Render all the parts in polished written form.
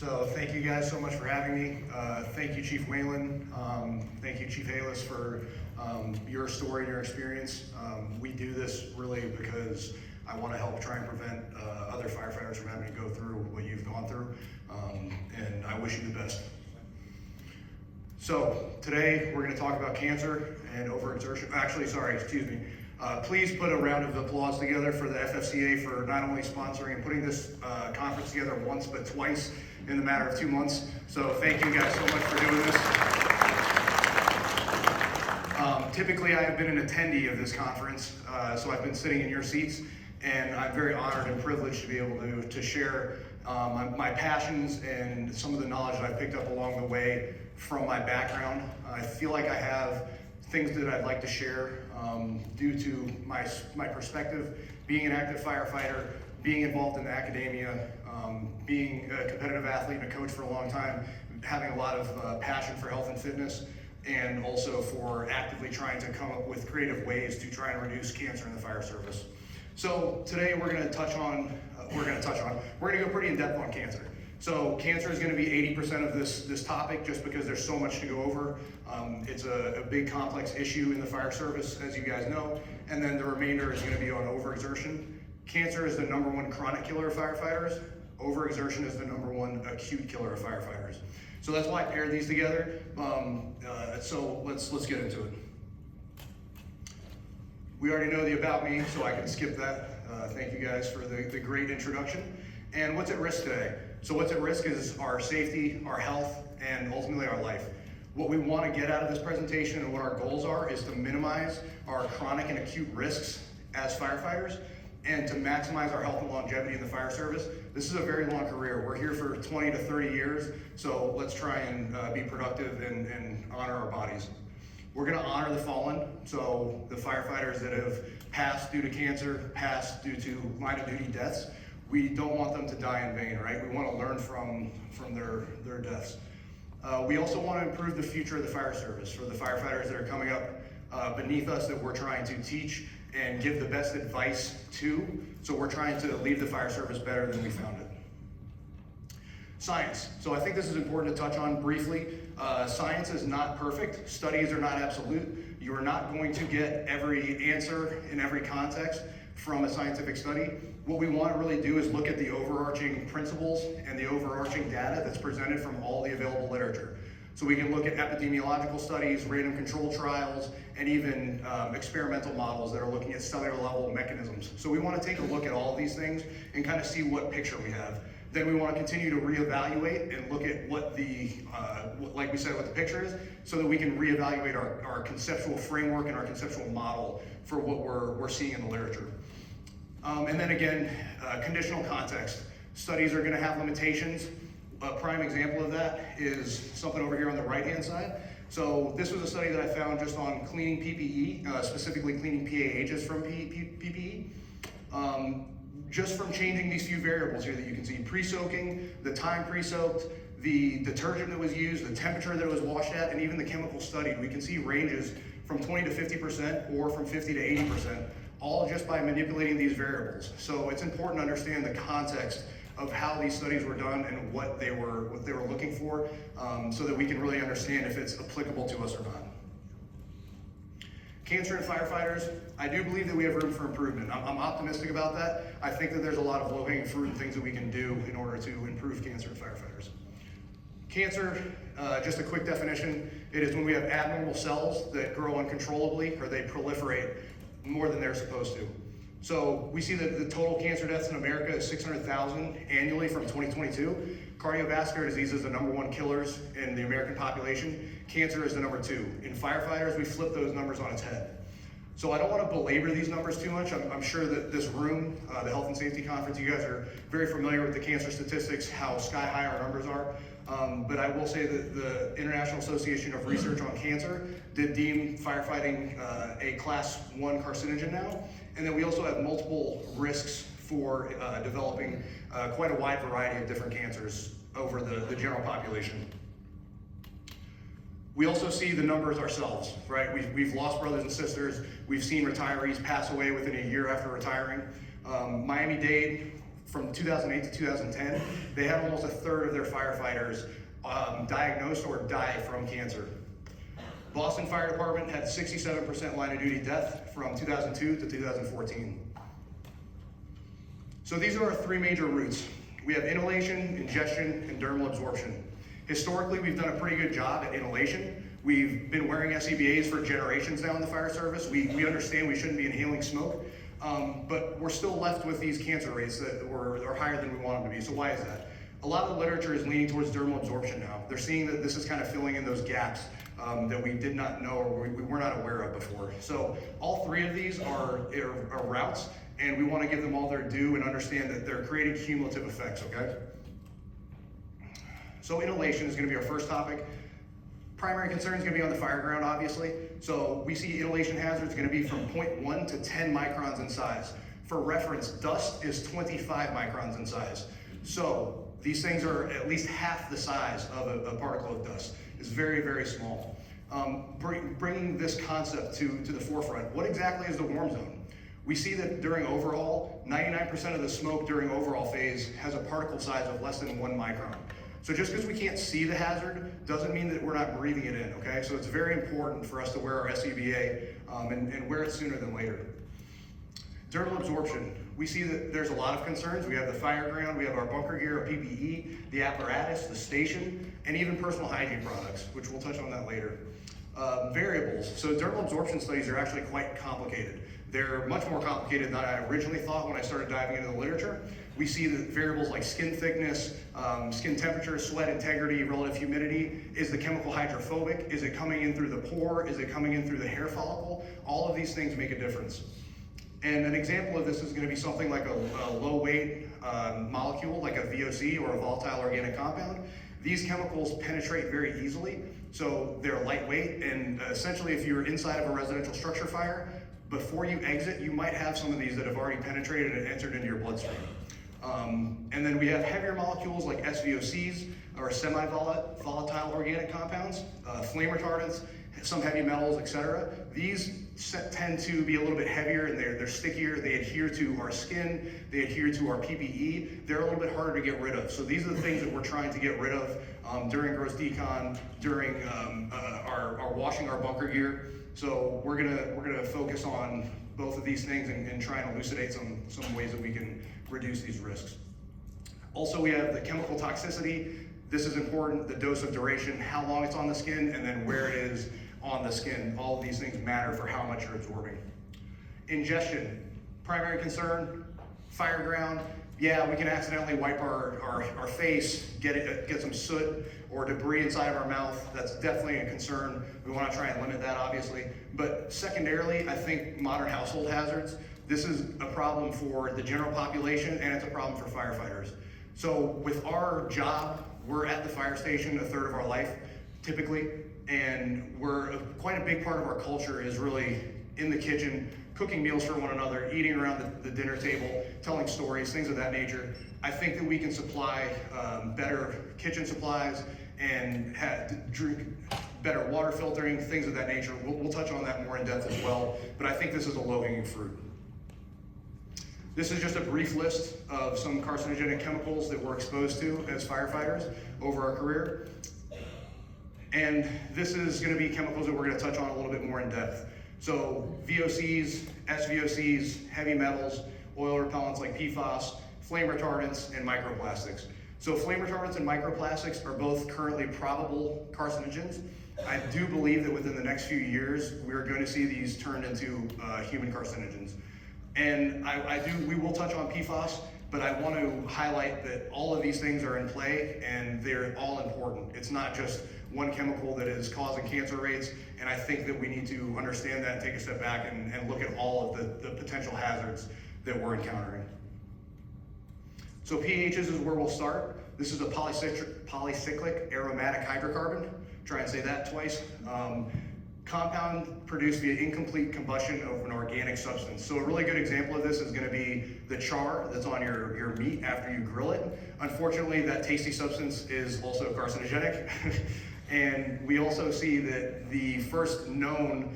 So thank you guys so much for having me. Thank you, Chief Whalen. Thank you, Chief Halis, for your story and your experience. We do this really because I want to help try and prevent other firefighters from having to go through what you've gone through, and I wish you the best. So today we're going to talk about cancer and overexertion. Please put a round of applause together for the FFCA for not only sponsoring and putting this conference together once, but twice in the matter of 2 months. So thank you guys so much for doing this. Typically I have been an attendee of this conference, so I've been sitting in your seats, and I'm very honored and privileged to be able to share my passions and some of the knowledge that I've picked up along the way from my background. I feel like I have things that I'd like to share due to my perspective, being an active firefighter, being involved in academia, being a competitive athlete and a coach for a long time, having a lot of passion for health and fitness, and also for actively trying to come up with creative ways to try and reduce cancer in the fire service. So today we're going to go pretty in depth on cancer. So cancer is going to be 80% of this topic, just because there's so much to go over. It's a big complex issue in the fire service, as you guys know, and then the remainder is going to be on overexertion. Cancer is the #1 chronic killer of firefighters. Overexertion is the #1 acute killer of firefighters. So that's why I paired these together. So let's get into it. We already know the about me, so I can skip that. Thank you guys for the great introduction. And what's at risk today? So what's at risk is our safety, our health, and ultimately our life. What we want to get out of this presentation and what our goals are is to minimize our chronic and acute risks as firefighters, and to maximize our health and longevity in the fire service. This is a very long career. We're here for 20 to 30 years, so let's try and be productive and honor our bodies. We're going to honor the fallen, so the firefighters that have passed due to cancer, passed due to line of duty deaths. We don't want them to die in vain, right? We want to learn from their deaths. We also want to improve the future of the fire service for the firefighters that are coming up beneath us, that we're trying to teach and give the best advice to. So we're trying to leave the fire service better than we found it. Science. So I think this is important to touch on briefly. Science is not perfect. Studies are not absolute. You are not going to get every answer in every context from a scientific study. What we want to really do is look at the overarching principles and the overarching data that's presented from all the available literature. So we can look at epidemiological studies, random control trials, and even experimental models that are looking at cellular level mechanisms. So we want to take a look at all of these things and kind of see what picture we have. Then we want to continue to reevaluate and look at what like we said, what the picture is, so that we can reevaluate our conceptual framework and our conceptual model for what we're seeing in the literature. And then again, conditional context. Studies are going to have limitations. A prime example of that is something over here on the right-hand side. So this was a study that I found just on cleaning PPE, specifically cleaning PAHs from PPE. Just from changing these few variables here that you can see, pre-soaking, the time pre-soaked, the detergent that was used, the temperature that it was washed at, and even the chemical studied, we can see ranges from 20 to 50% or from 50 to 80%, all just by manipulating these variables. So it's important to understand the context of how these studies were done and what they were looking for, so that we can really understand if it's applicable to us or not. Cancer in firefighters, I do believe that we have room for improvement. I'm optimistic about that. I think that there's a lot of low-hanging fruit and things that we can do in order to improve cancer in firefighters. Cancer, just a quick definition, it is when we have abnormal cells that grow uncontrollably or they proliferate more than they're supposed to. So we see that the total cancer deaths in America is 600,000 annually from 2022. Cardiovascular disease is the #1 killers in the American population. Cancer is the #2. In firefighters, we flip those numbers on its head. So I don't want to belabor these numbers too much. I'm sure that this room, the Health and Safety Conference, you guys are very familiar with the cancer statistics, how sky high our numbers are. But I will say that the International Association of Research on Cancer did deem firefighting a Class 1 carcinogen now. And then we also have multiple risks for developing quite a wide variety of different cancers over the general population. We also see the numbers ourselves, right? We've lost brothers and sisters. We've seen retirees pass away within a year after retiring. Miami-Dade from 2008 to 2010, they had almost a third of their firefighters diagnosed or die from cancer. Boston Fire Department had 67% line of duty death from 2002 to 2014. So these are our three major routes. We have inhalation, ingestion, and dermal absorption. Historically, we've done a pretty good job at inhalation. We've been wearing SCBAs for generations now in the fire service. We understand we shouldn't be inhaling smoke, but we're still left with these cancer rates that are higher than we want them to be. So why is that? A lot of the literature is leaning towards dermal absorption now. They're seeing that this is kind of filling in those gaps that we did not know or we were not aware of before. So all three of these are routes, and we want to give them all their due and understand that they're creating cumulative effects, okay? So inhalation is going to be our first topic. Primary concern is going to be on the fire ground, obviously. So we see inhalation hazards going to be from 0.1 to 10 microns in size. For reference, dust is 25 microns in size. So these things are at least half the size of a particle of dust. It's very, very small. Bringing this concept to the forefront, what exactly is the warm zone? We see that during overall, 99% of the smoke during overall phase has a particle size of less than 1 micron. So just because we can't see the hazard doesn't mean that we're not breathing it in, okay? So it's very important for us to wear our SCBA and wear it sooner than later. Dermal absorption. We see that there's a lot of concerns. We have the fire ground, we have our bunker gear, our PPE, the apparatus, the station, and even personal hygiene products, which we'll touch on that later. Variables. So dermal absorption studies are actually quite complicated. They're much more complicated than I originally thought when I started diving into the literature. We see that variables like skin thickness, skin temperature, sweat integrity, relative humidity. Is the chemical hydrophobic? Is it coming in through the pore? Is it coming in through the hair follicle? All of these things make a difference. And an example of this is going to be something like a low weight molecule, like a VOC or a volatile organic compound. These chemicals penetrate very easily, so they're lightweight, and essentially if you're inside of a residential structure fire, before you exit, you might have some of these that have already penetrated and entered into your bloodstream. And then we have heavier molecules like SVOCs, or semi-volatile organic compounds, flame retardants, some heavy metals, etc. These tend to be a little bit heavier and they're stickier. They adhere to our skin, they adhere to our PPE. They're a little bit harder to get rid of. So these are the things that we're trying to get rid of during gross decon, during our washing our bunker gear. So we're gonna focus on both of these things and try and elucidate some ways that we can reduce these risks. Also, we have the chemical toxicity. This is important, the dose of duration, how long it's on the skin, and then where it is on the skin. All of these things matter for how much you're absorbing. Ingestion, primary concern, fire ground. Yeah, we can accidentally wipe our face, get some soot or debris inside of our mouth. That's definitely a concern. We want to try and limit that, obviously. But secondarily, I think modern household hazards, this is a problem for the general population and it's a problem for firefighters. So with our job, we're at the fire station a third of our life, typically, and quite a big part of our culture is really in the kitchen, cooking meals for one another, eating around the dinner table, telling stories, things of that nature. I think that we can supply better kitchen supplies and drink better water filtering, things of that nature. We'll touch on that more in depth as well, but I think this is a low-hanging fruit. This is just a brief list of some carcinogenic chemicals that we're exposed to as firefighters over our career. And this is going to be chemicals that we're going to touch on a little bit more in depth. So VOCs, SVOCs, heavy metals, oil repellents like PFAS, flame retardants, and microplastics. So flame retardants and microplastics are both currently probable carcinogens. I do believe that within the next few years, we're going to see these turned into human carcinogens. And we will touch on PFAS, but I want to highlight that all of these things are in play and they're all important. It's not just one chemical that is causing cancer rates, and I think that we need to understand that and take a step back and look at all of the potential hazards that we're encountering. So pHs is where we'll start. This is a polycyclic aromatic hydrocarbon. Try and say that twice. Compound produced via incomplete combustion of an organic substance. So a really good example of this is going to be the char that's on your meat after you grill it. Unfortunately, that tasty substance is also carcinogenic. And we also see that the first known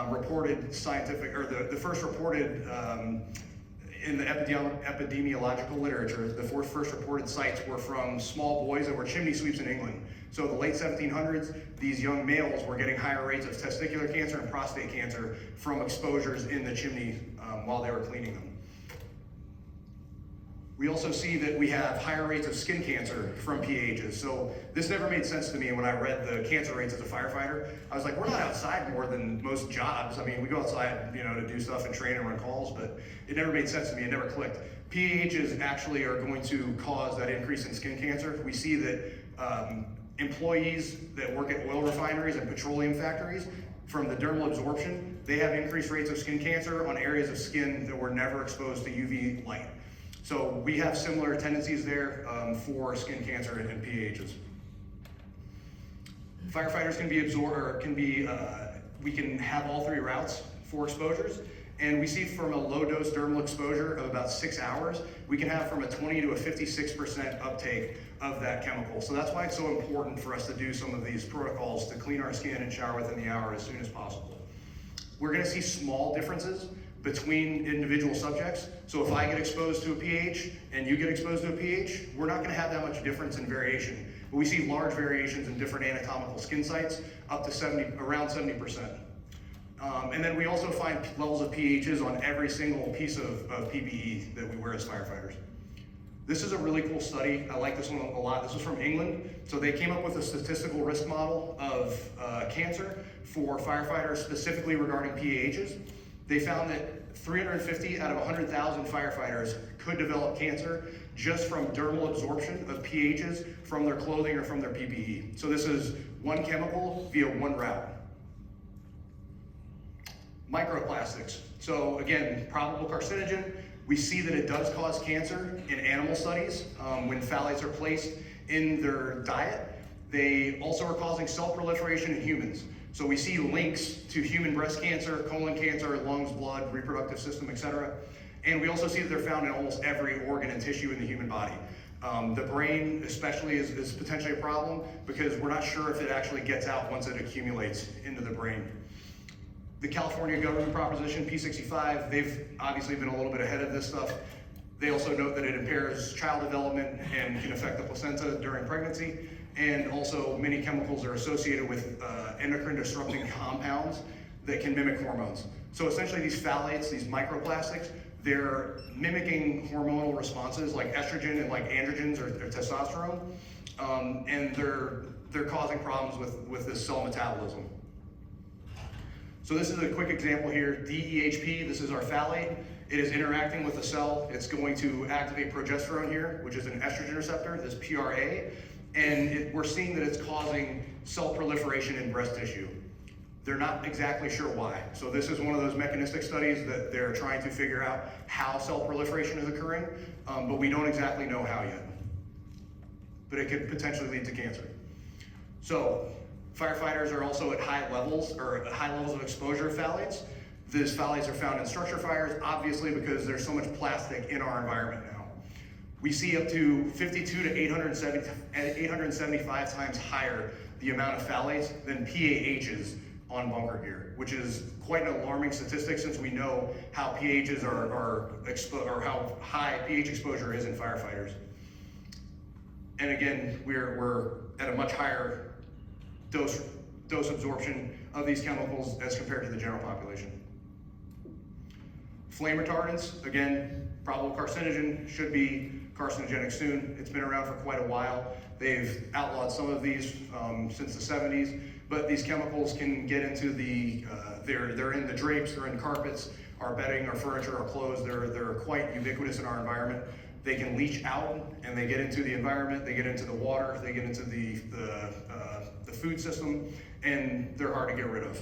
reported scientific, or the first reported in the epidemiological literature, the first reported sites were from small boys that were chimney sweeps in England. So the late 1700s, these young males were getting higher rates of testicular cancer and prostate cancer from exposures in the chimney while they were cleaning them. We also see that we have higher rates of skin cancer from PAHs. So this never made sense to me when I read the cancer rates as a firefighter. I was like, we're not outside more than most jobs. I mean, we go outside, to do stuff and train and run calls, but it never made sense to me. It never clicked. PAHs actually are going to cause that increase in skin cancer. We see that employees that work at oil refineries and petroleum factories, from the dermal absorption, they have increased rates of skin cancer on areas of skin that were never exposed to UV light. So we have similar tendencies there for skin cancer and PAHs. Firefighters can be we can have all three routes for exposures. And we see from a low dose dermal exposure of about 6 hours, we can have from a 20 to a 56% uptake of that chemical. So that's why it's so important for us to do some of these protocols to clean our skin and shower within the hour as soon as possible. We're gonna see small differences between individual subjects. So if I get exposed to a pH and you get exposed to a pH, we're not gonna have that much difference in variation. But we see large variations in different anatomical skin sites, up to around 70%. And then we also find levels of pHs on every single piece of PPE that we wear as firefighters. This is a really cool study. I like this one a lot. This was from England. So they came up with a statistical risk model of cancer for firefighters, specifically regarding PAHs. They found that 350 out of 100,000 firefighters could develop cancer just from dermal absorption of PAHs from their clothing or from their PPE. So this is one chemical via one route. Microplastics. So again, probable carcinogen. We see that it does cause cancer in animal studies when phthalates are placed in their diet. They also are causing cell proliferation in humans. So we see links to human breast cancer, colon cancer, lungs, blood, reproductive system, etc. And we also see that they're found in almost every organ and tissue in the human body. The brain especially is potentially a problem because we're not sure if it actually gets out once it accumulates into the brain. The California government proposition, P65, they've obviously been a little bit ahead of this stuff. They also note that it impairs child development and can affect the placenta during pregnancy. And also many chemicals are associated with endocrine disrupting compounds that can mimic hormones. So essentially these phthalates, these microplastics, they're mimicking hormonal responses like estrogen and like androgens or testosterone. And they're causing problems with this cell metabolism. So this is a quick example here, DEHP, this is our phthalate. It is interacting with the cell. It's going to activate progesterone here, which is an estrogen receptor, this PRA, and we're seeing that it's causing cell proliferation in breast tissue. They're not exactly sure why. So this is one of those mechanistic studies that they're trying to figure out how cell proliferation is occurring, but we don't exactly know how yet. But it could potentially lead to cancer. So, firefighters are also at high levels of exposure of phthalates. These phthalates are found in structure fires, obviously because there's so much plastic in our environment now. We see up to 52 to 875 times higher the amount of phthalates than PAHs on bunker gear, which is quite an alarming statistic since we know how PAHs or how high pH exposure is in firefighters. And again, we're at a much higher dose absorption of these chemicals as compared to the general population. Flame retardants, again, probable carcinogen, should be carcinogenic soon. It's been around for quite a while. They've outlawed some of these since the 70s, but these chemicals can get into they're in the drapes, they're in carpets, our bedding, our furniture, our clothes. They're quite ubiquitous in our environment. They can leach out and they get into the environment, they get into the water, they get into the food system, and they're hard to get rid of.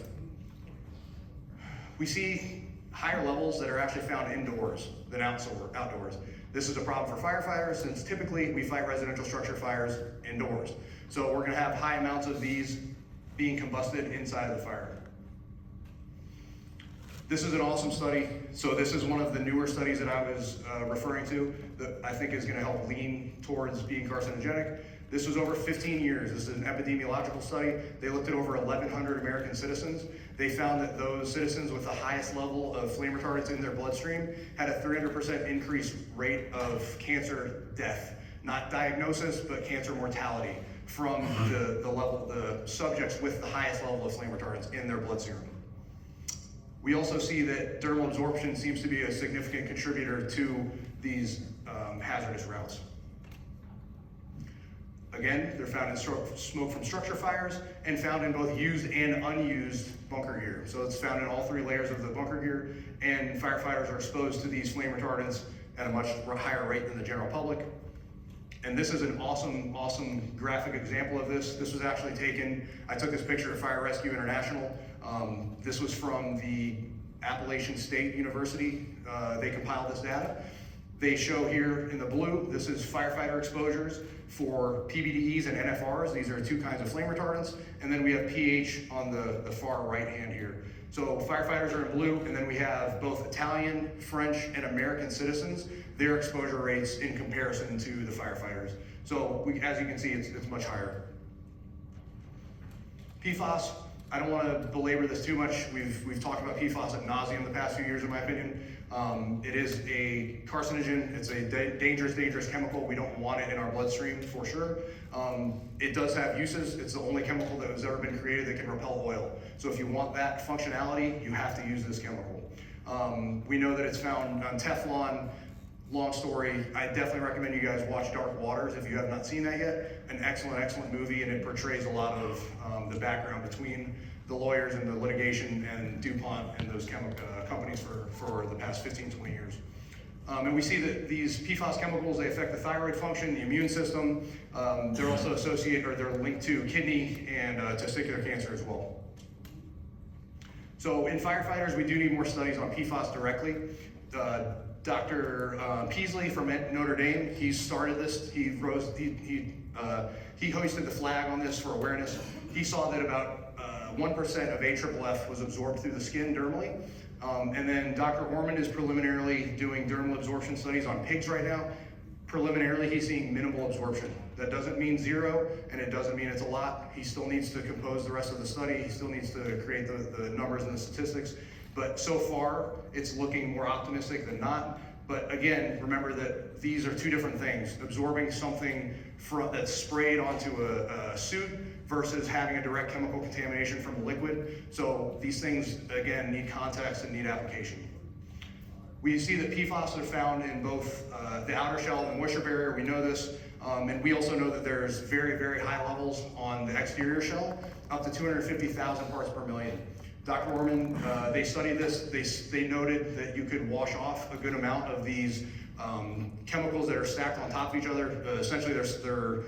We see higher levels that are actually found indoors than outdoors. This is a problem for firefighters since typically we fight residential structure fires indoors. So we're gonna have high amounts of these being combusted inside of the fire. This is an awesome study. So this is one of the newer studies that I was referring to that I think is gonna help lean towards being carcinogenic. This was over 15 years. This is an epidemiological study. They looked at over 1,100 American citizens. They found that those citizens with the highest level of flame retardants in their bloodstream had a 300% increased rate of cancer death. Not diagnosis, but cancer mortality from the subjects with the highest level of flame retardants in their blood serum. We also see that dermal absorption seems to be a significant contributor to these hazardous routes. Again, they're found in smoke from structure fires and found in both used and unused bunker gear. So it's found in all three layers of the bunker gear, and firefighters are exposed to these flame retardants at a much higher rate than the general public. And this is an awesome graphic example of this. This was actually taken, I took this picture at Fire Rescue International. This was from the Appalachian State University. They compiled this data. They show here in the blue, this is firefighter exposures for PBDEs and NFRs. These are two kinds of flame retardants. And then we have pH on the far right hand here. So firefighters are in blue, and then we have both Italian, French, and American citizens, their exposure rates in comparison to the firefighters. So as you can see, it's much higher. PFAS, I don't want to belabor this too much. We've talked about PFAS ad nauseum the past few years, in my opinion. It is a carcinogen. It's a dangerous chemical. We don't want it in our bloodstream for sure. It does have uses. It's the only chemical that has ever been created that can repel oil. So if you want that functionality, you have to use this chemical. We know that it's found on Teflon. Long story, I definitely recommend you guys watch Dark Waters if you have not seen that yet. An excellent movie, and it portrays a lot of the background between the lawyers and the litigation and DuPont and those companies for the past 15, 20 years. And we see that these PFAS chemicals, they affect the thyroid function, the immune system. They're also associated, or they're linked to kidney and testicular cancer as well. So in firefighters, we do need more studies on PFAS directly. Dr. Peasley from Notre Dame, he started this. He hoisted the flag on this for awareness. He saw that about 1% of AFFF was absorbed through the skin dermally. And then Dr. Ormond is preliminarily doing dermal absorption studies on pigs right now. Preliminarily, he's seeing minimal absorption. That doesn't mean zero, and it doesn't mean it's a lot. He still needs to compose the rest of the study. He still needs to create the numbers and the statistics. But so far, it's looking more optimistic than not. But again, remember that these are two different things. Absorbing something that's sprayed onto a suit versus having a direct chemical contamination from a liquid. So these things, again, need context and need application. We see that PFAS are found in both the outer shell and the moisture barrier. We know this. And we also know that there's very high levels on the exterior shell, up to 250,000 parts per million. Dr. Orman, they studied this. They noted that you could wash off a good amount of these chemicals that are stacked on top of each other. Essentially, they're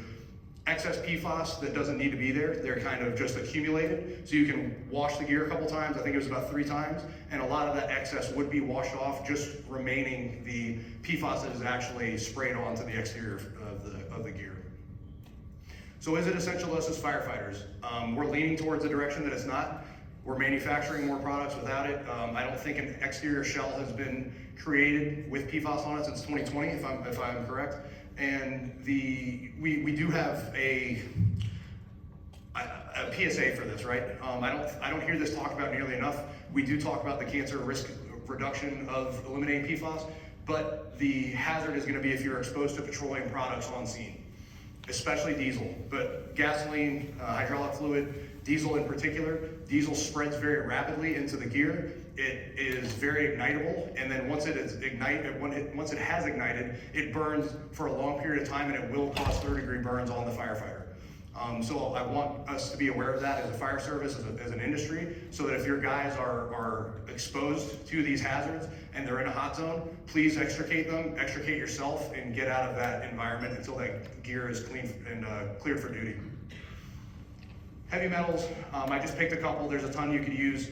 excess PFAS that doesn't need to be there. They're kind of just accumulated. So you can wash the gear a couple times. I think it was about 3 times. And a lot of that excess would be washed off, just remaining the PFAS that is actually sprayed onto the exterior of the gear. So is it essential to us as firefighters? We're leaning towards the direction that it's not. We're manufacturing more products without it. I don't think an exterior shell has been created with PFAS on it since 2020, if I'm correct. And we do have a PSA for this, right? I don't hear this talked about nearly enough. We do talk about the cancer risk reduction of eliminating PFAS, but the hazard is going to be if you're exposed to petroleum products on scene, especially diesel. But gasoline, hydraulic fluid, diesel in particular, diesel spreads very rapidly into the gear. It is very ignitable, and then once it has ignited, it burns for a long period of time, and it will cause third-degree burns on the firefighter. So I want us to be aware of that as a fire service, as an industry, so that if your guys are exposed to these hazards and they're in a hot zone, please extricate them, extricate yourself, and get out of that environment until that gear is clean and cleared for duty. Heavy metals, I just picked a couple. There's a ton you could use.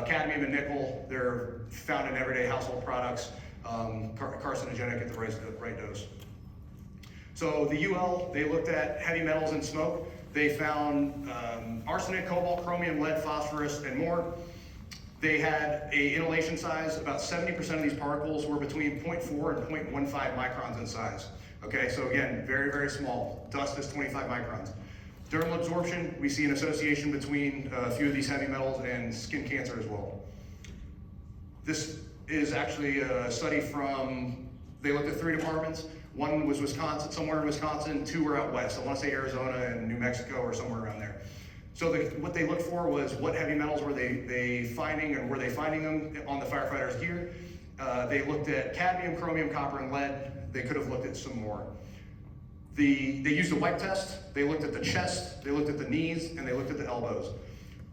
Cadmium and nickel, they're found in everyday household products, carcinogenic at the right dose. So the UL, they looked at heavy metals in smoke. They found arsenic, cobalt, chromium, lead, phosphorus, and more. They had an inhalation size. About 70% of these particles were between 0.4 and 0.15 microns in size. Okay, so again, very, very small. Dust is 25 microns. Dermal absorption, we see an association between a few of these heavy metals and skin cancer as well. This is actually a study from, they looked at 3 departments. One was Wisconsin, somewhere in Wisconsin, 2 were out west. I want to say Arizona and New Mexico or somewhere around there. So what they looked for was what heavy metals were they finding, and were they finding them on the firefighters' gear? They looked at cadmium, chromium, copper, and lead. They could have looked at some more. They used a wipe test. They looked at the chest, they looked at the knees, and they looked at the elbows.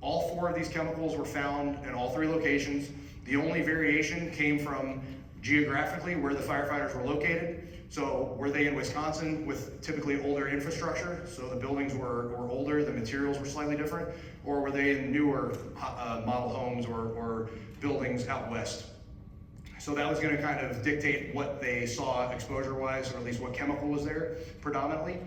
All 4 of these chemicals were found in all 3 locations. The only variation came from geographically where the firefighters were located. So were they in Wisconsin with typically older infrastructure, so the buildings were older, the materials were slightly different, or were they in newer model homes or buildings out west? So that was going to kind of dictate what they saw exposure-wise, or at least what chemical was there predominantly.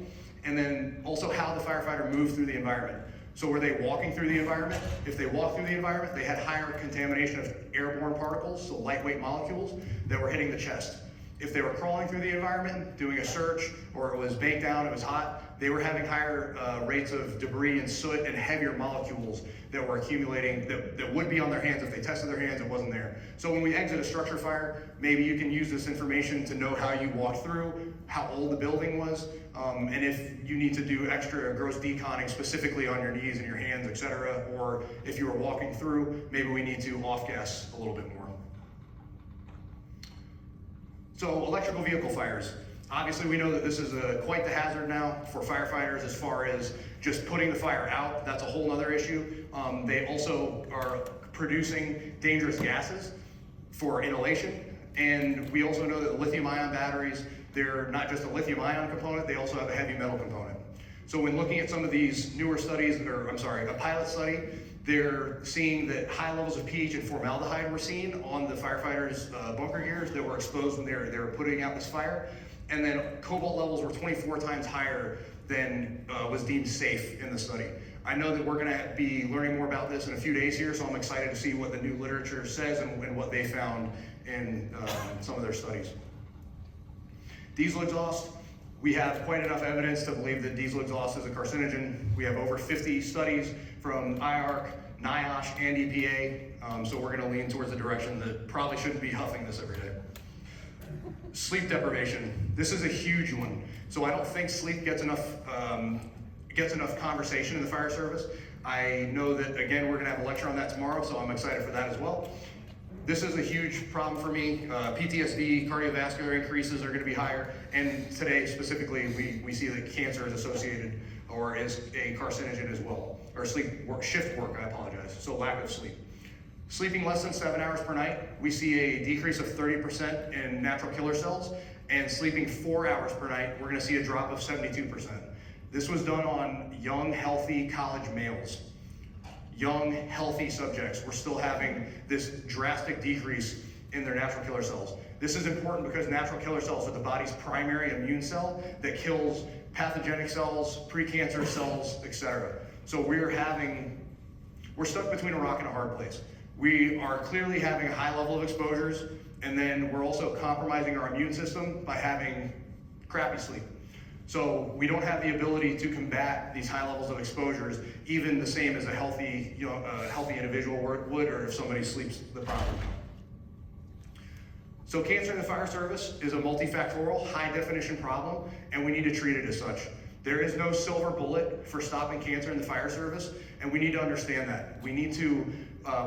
And then also how the firefighter moved through the environment. So were they walking through the environment? If they walked through the environment, they had higher contamination of airborne particles, so lightweight molecules that were hitting the chest. If they were crawling through the environment, doing a search, or it was baked down, it was hot, they were having higher rates of debris and soot and heavier molecules that were accumulating that would be on their hands. If they tested their hands, it wasn't there. So when we exit a structure fire, maybe you can use this information to know how you walked through, how old the building was, and if you need to do extra gross deconning specifically on your knees and your hands, etc., or if you were walking through, maybe we need to off-gas a little bit more. So electrical vehicle fires. Obviously we know that this is quite the hazard now for firefighters as far as just putting the fire out. That's a whole other issue. They also are producing dangerous gases for inhalation. And we also know that lithium-ion batteries, they're not just a lithium-ion component, they also have a heavy metal component. So when looking at some of these newer studies, a pilot study, they're seeing that high levels of pH and formaldehyde were seen on the firefighters' bunker gears that were exposed when they were putting out this fire. And then cobalt levels were 24 times higher than was deemed safe in the study. I know that we're gonna be learning more about this in a few days here, so I'm excited to see what the new literature says and what they found in some of their studies. Diesel exhaust. We have quite enough evidence to believe that diesel exhaust is a carcinogen. We have over 50 studies from IARC, NIOSH, and EPA, so we're gonna lean towards the direction that probably shouldn't be huffing this every day. Sleep deprivation. This is a huge one. So I don't think sleep gets enough conversation in the fire service. I know that, again, we're gonna have a lecture on that tomorrow, so I'm excited for that as well. This is a huge problem for me. PTSD, cardiovascular increases are gonna be higher, and today specifically, we see that cancer is associated or is a carcinogen as well, or shift work, I apologize, so lack of sleep. Sleeping less than 7 hours per night, we see a decrease of 30% in natural killer cells, and sleeping 4 hours per night, we're gonna see a drop of 72%. This was done on young, healthy college males. Young, healthy subjects were still having this drastic decrease in their natural killer cells. This is important because natural killer cells are the body's primary immune cell that kills pathogenic cells, precancerous cells, etc. So we're stuck between a rock and a hard place. We are clearly having a high level of exposures, and then we're also compromising our immune system by having crappy sleep. So we don't have the ability to combat these high levels of exposures, even the same as a healthy individual would, or if somebody sleeps the proper amount. So cancer in the fire service is a multifactorial, high definition problem, and we need to treat it as such. There is no silver bullet for stopping cancer in the fire service, and we need to understand that. We need to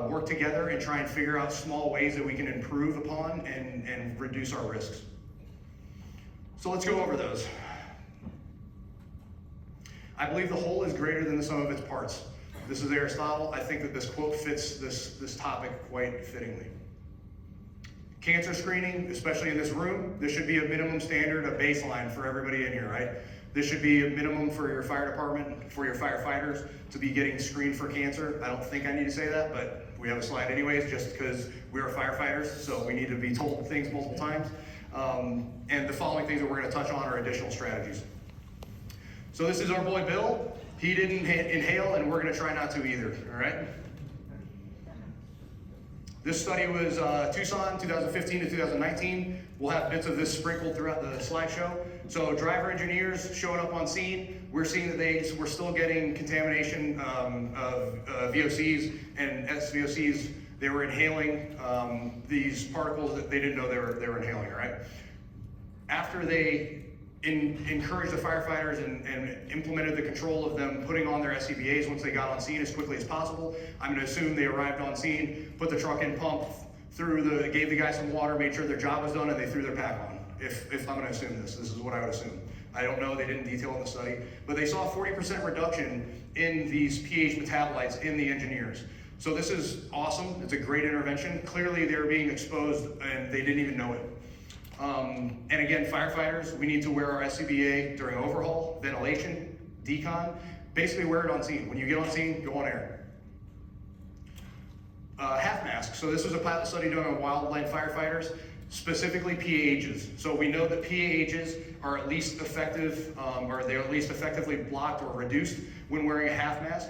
work together and try and figure out small ways that we can improve upon and reduce our risks. So let's go over those. I believe the whole is greater than the sum of its parts. This is Aristotle. I think that this quote fits this topic quite fittingly. Cancer screening, especially in this room, this should be a minimum standard, a baseline for everybody in here, right? This should be a minimum for your fire department, for your firefighters to be getting screened for cancer. I don't think I need to say that, but we have a slide anyways, just because we are firefighters, so we need to be told things multiple times. And the following things that we're gonna touch on are additional strategies. So this is our boy Bill. He didn't inhale, and we're gonna try not to either, all right? This study was Tucson, 2015 to 2019. We'll have bits of this sprinkled throughout the slideshow. So driver engineers showing up on scene, we're seeing that we're still getting contamination of VOCs and SVOCs. They were inhaling these particles that they didn't know they were inhaling, right? After they encouraged the firefighters and implemented the control of them putting on their SCBAs once they got on scene as quickly as possible. I'm going to assume they arrived on scene, put the truck in, pump, gave the guy some water, made sure their job was done, and they threw their pack on. If I'm going to assume this is what I would assume. I don't know, they didn't detail in the study, but they saw a 40% reduction in these pH metabolites in the engineers. So this is awesome, it's a great intervention. Clearly they were being exposed and they didn't even know it. And again, firefighters, we need to wear our SCBA during overhaul, ventilation, decon. Basically wear it on scene. When you get on scene, go on air. Half mask. So this was a pilot study done on wildland firefighters, specifically PAHs. So we know that PAHs are at least effective, or they're at least effectively blocked or reduced when wearing a half mask.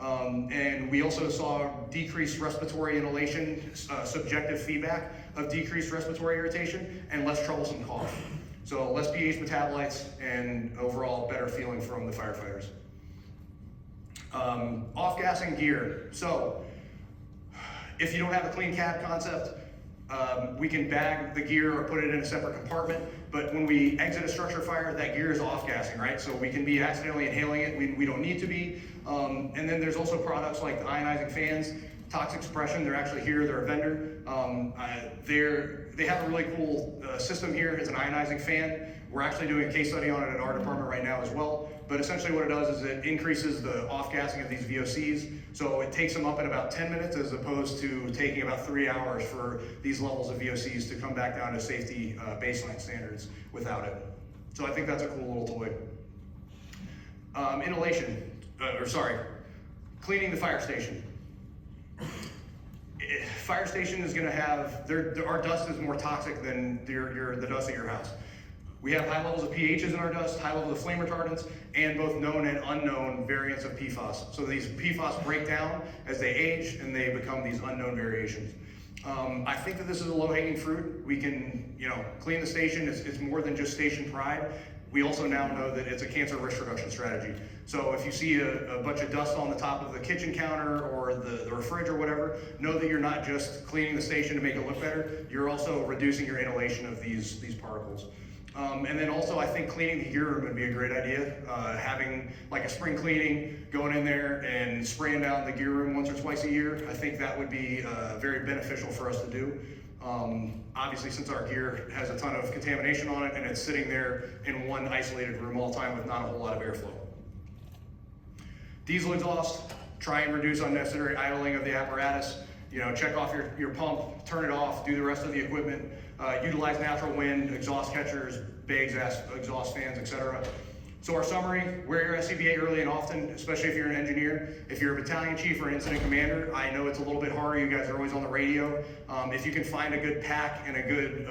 And we also saw decreased respiratory inhalation, subjective feedback of decreased respiratory irritation, and less troublesome cough. So less pH metabolites and overall better feeling from the firefighters. Off-gassing gear. So if you don't have a clean cab concept, we can bag the gear or put it in a separate compartment, but when we exit a structure fire, that gear is off-gassing, right? So we can be accidentally inhaling it, we don't need to be. And then there's also products like the ionizing fans, Toxic Suppression, they're actually here, they're a vendor. They have a really cool system here, it's an ionizing fan. We're actually doing a case study on it at our department right now as well. But essentially what it does is it increases the off-gassing of these VOCs. So it takes them up in about 10 minutes as opposed to taking about 3 hours for these levels of VOCs to come back down to safety baseline standards without it. So I think that's a cool little toy. Cleaning the fire station. Fire station is gonna have, our dust is more toxic than the dust at your house. We have high levels of pHs in our dust, high levels of flame retardants, and both known and unknown variants of PFAS. So these PFAS break down as they age and they become these unknown variations. I think that this is a low-hanging fruit. We can, clean the station. It's more than just station pride. We also now know that it's a cancer risk reduction strategy. So if you see a bunch of dust on the top of the kitchen counter or the fridge or whatever, know that you're not just cleaning the station to make it look better, you're also reducing your inhalation of these particles. And then also I think cleaning the gear room would be a great idea. Having like a spring cleaning, going in there and spraying down the gear room once or twice a year, I think that would be very beneficial for us to do. Obviously, since our gear has a ton of contamination on it and it's sitting there in one isolated room all the time with not a whole lot of airflow. Diesel exhaust, try and reduce unnecessary idling of the apparatus. Check off your pump, turn it off, do the rest of the equipment. Utilize natural wind, exhaust catchers, bay exhaust fans, etc. So our summary, wear your SCBA early and often, especially if you're an engineer. If you're a battalion chief or an incident commander, I know it's a little bit harder, you guys are always on the radio. If you can find a good pack and a good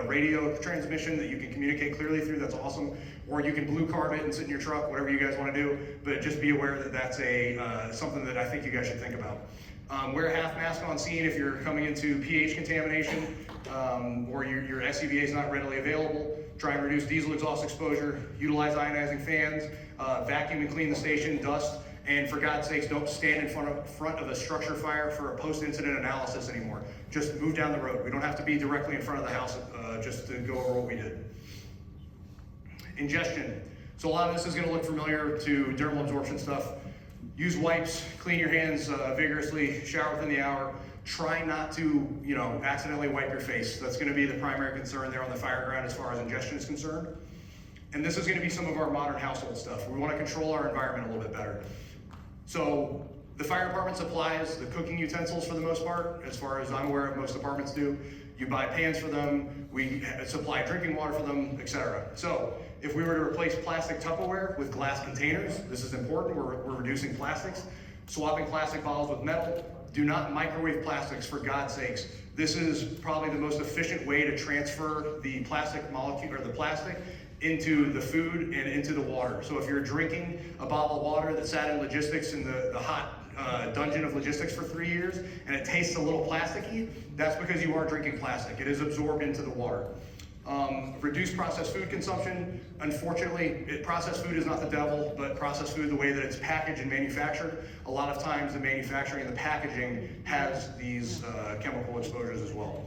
radio transmission that you can communicate clearly through, that's awesome. Or you can blue carb it and sit in your truck, whatever you guys want to do, but just be aware that that's something that I think you guys should think about. Wear a half mask on scene if you're coming into pH contamination or your SCBA is not readily available. Try and reduce diesel exhaust exposure, utilize ionizing fans, vacuum and clean the station, dust, and for God's sakes, don't stand in front of a structure fire for a post-incident analysis anymore. Just move down the road. We don't have to be directly in front of the house just to go over what we did. Ingestion. So a lot of this is going to look familiar to dermal absorption stuff. Use wipes, clean your hands vigorously, shower within the hour. Try not to, accidentally wipe your face. That's going to be the primary concern there on the fire ground as far as ingestion is concerned. And this is going to be some of our modern household stuff. We want to control our environment a little bit better. So the fire department supplies the cooking utensils for the most part, as far as I'm aware of, most departments do. You buy pans for them, we supply drinking water for them, etc. So if we were to replace plastic Tupperware with glass containers, this is important, we're reducing plastics. Swapping plastic bottles with metal. Do not microwave plastics, for God's sakes. This is probably the most efficient way to transfer the plastic molecule or the plastic into the food and into the water. So if you're drinking a bottle of water that sat in logistics in the hot dungeon of logistics for 3 years and it tastes a little plasticky, that's because you are drinking plastic. It is absorbed into the water. Reduce processed food consumption. Unfortunately, processed food is not the devil, but processed food, the way that it's packaged and manufactured, a lot of times the manufacturing and the packaging has these chemical exposures as well.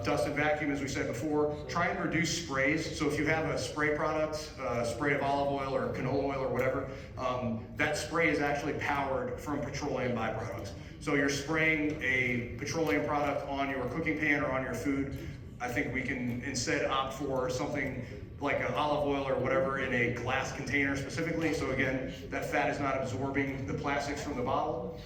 Dust and vacuum, as we said before. Try and reduce sprays. So if you have a spray product, spray of olive oil or canola oil or whatever, that spray is actually powered from petroleum byproducts. So you're spraying a petroleum product on your cooking pan or on your food. I think we can instead opt for something like an olive oil or whatever in a glass container specifically. So again, that fat is not absorbing the plastics from the bottle.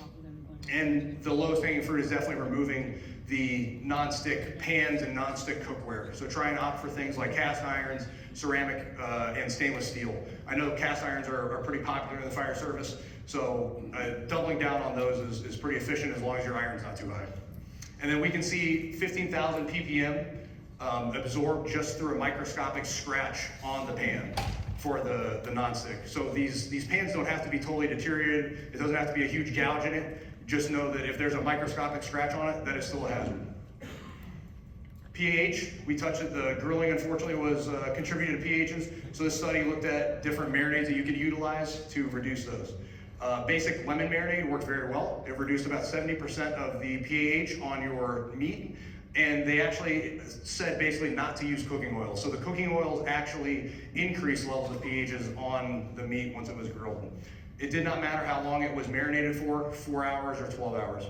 And the lowest hanging fruit is definitely removing the non-stick pans and non-stick cookware. So try and opt for things like cast irons, ceramic, and stainless steel. I know cast irons are pretty popular in the fire service, so doubling down on those is pretty efficient as long as your iron's not too high. And then we can see 15,000 ppm absorbed just through a microscopic scratch on the pan for the non-stick. So these pans don't have to be totally deteriorated. It doesn't have to be a huge gouge in it. Just know that if there's a microscopic scratch on it, that is still a hazard. pH, we touched it. The grilling, unfortunately, was contributed to pHs. So this study looked at different marinades that you could utilize to reduce those. Basic lemon marinade worked very well. It reduced about 70% of the pH on your meat. And they actually said basically not to use cooking oil. So the cooking oils actually increased levels of pHs on the meat once it was grilled. It did not matter how long it was marinated for, 4 hours or 12 hours.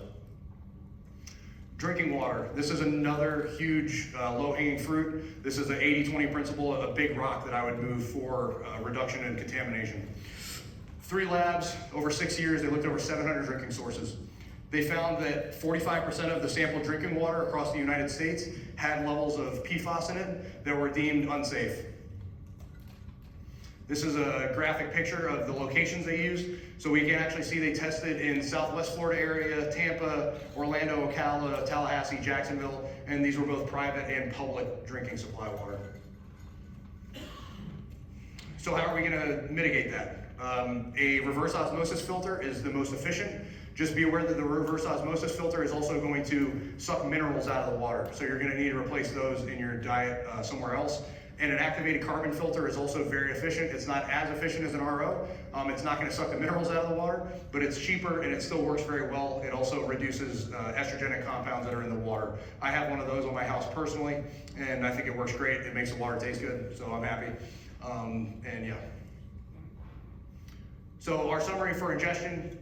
Drinking water. This is another huge low-hanging fruit. This is the 80-20 principle, a big rock that I would move for reduction in contamination. 3 labs, over 6 years, they looked at over 700 drinking sources. They found that 45% of the sampled drinking water across the United States had levels of PFAS in it that were deemed unsafe. This is a graphic picture of the locations they used. So we can actually see they tested in Southwest Florida area, Tampa, Orlando, Ocala, Tallahassee, Jacksonville, and these were both private and public drinking supply water. So how are we gonna mitigate that? A reverse osmosis filter is the most efficient. Just be aware that the reverse osmosis filter is also going to suck minerals out of the water. So you're gonna need to replace those in your diet somewhere else. And an activated carbon filter is also very efficient. It's not as efficient as an RO. It's not gonna suck the minerals out of the water, but it's cheaper and it still works very well. It also reduces estrogenic compounds that are in the water. I have one of those on my house personally, and I think it works great. It makes the water taste good, so I'm happy. And yeah. So our summary for ingestion: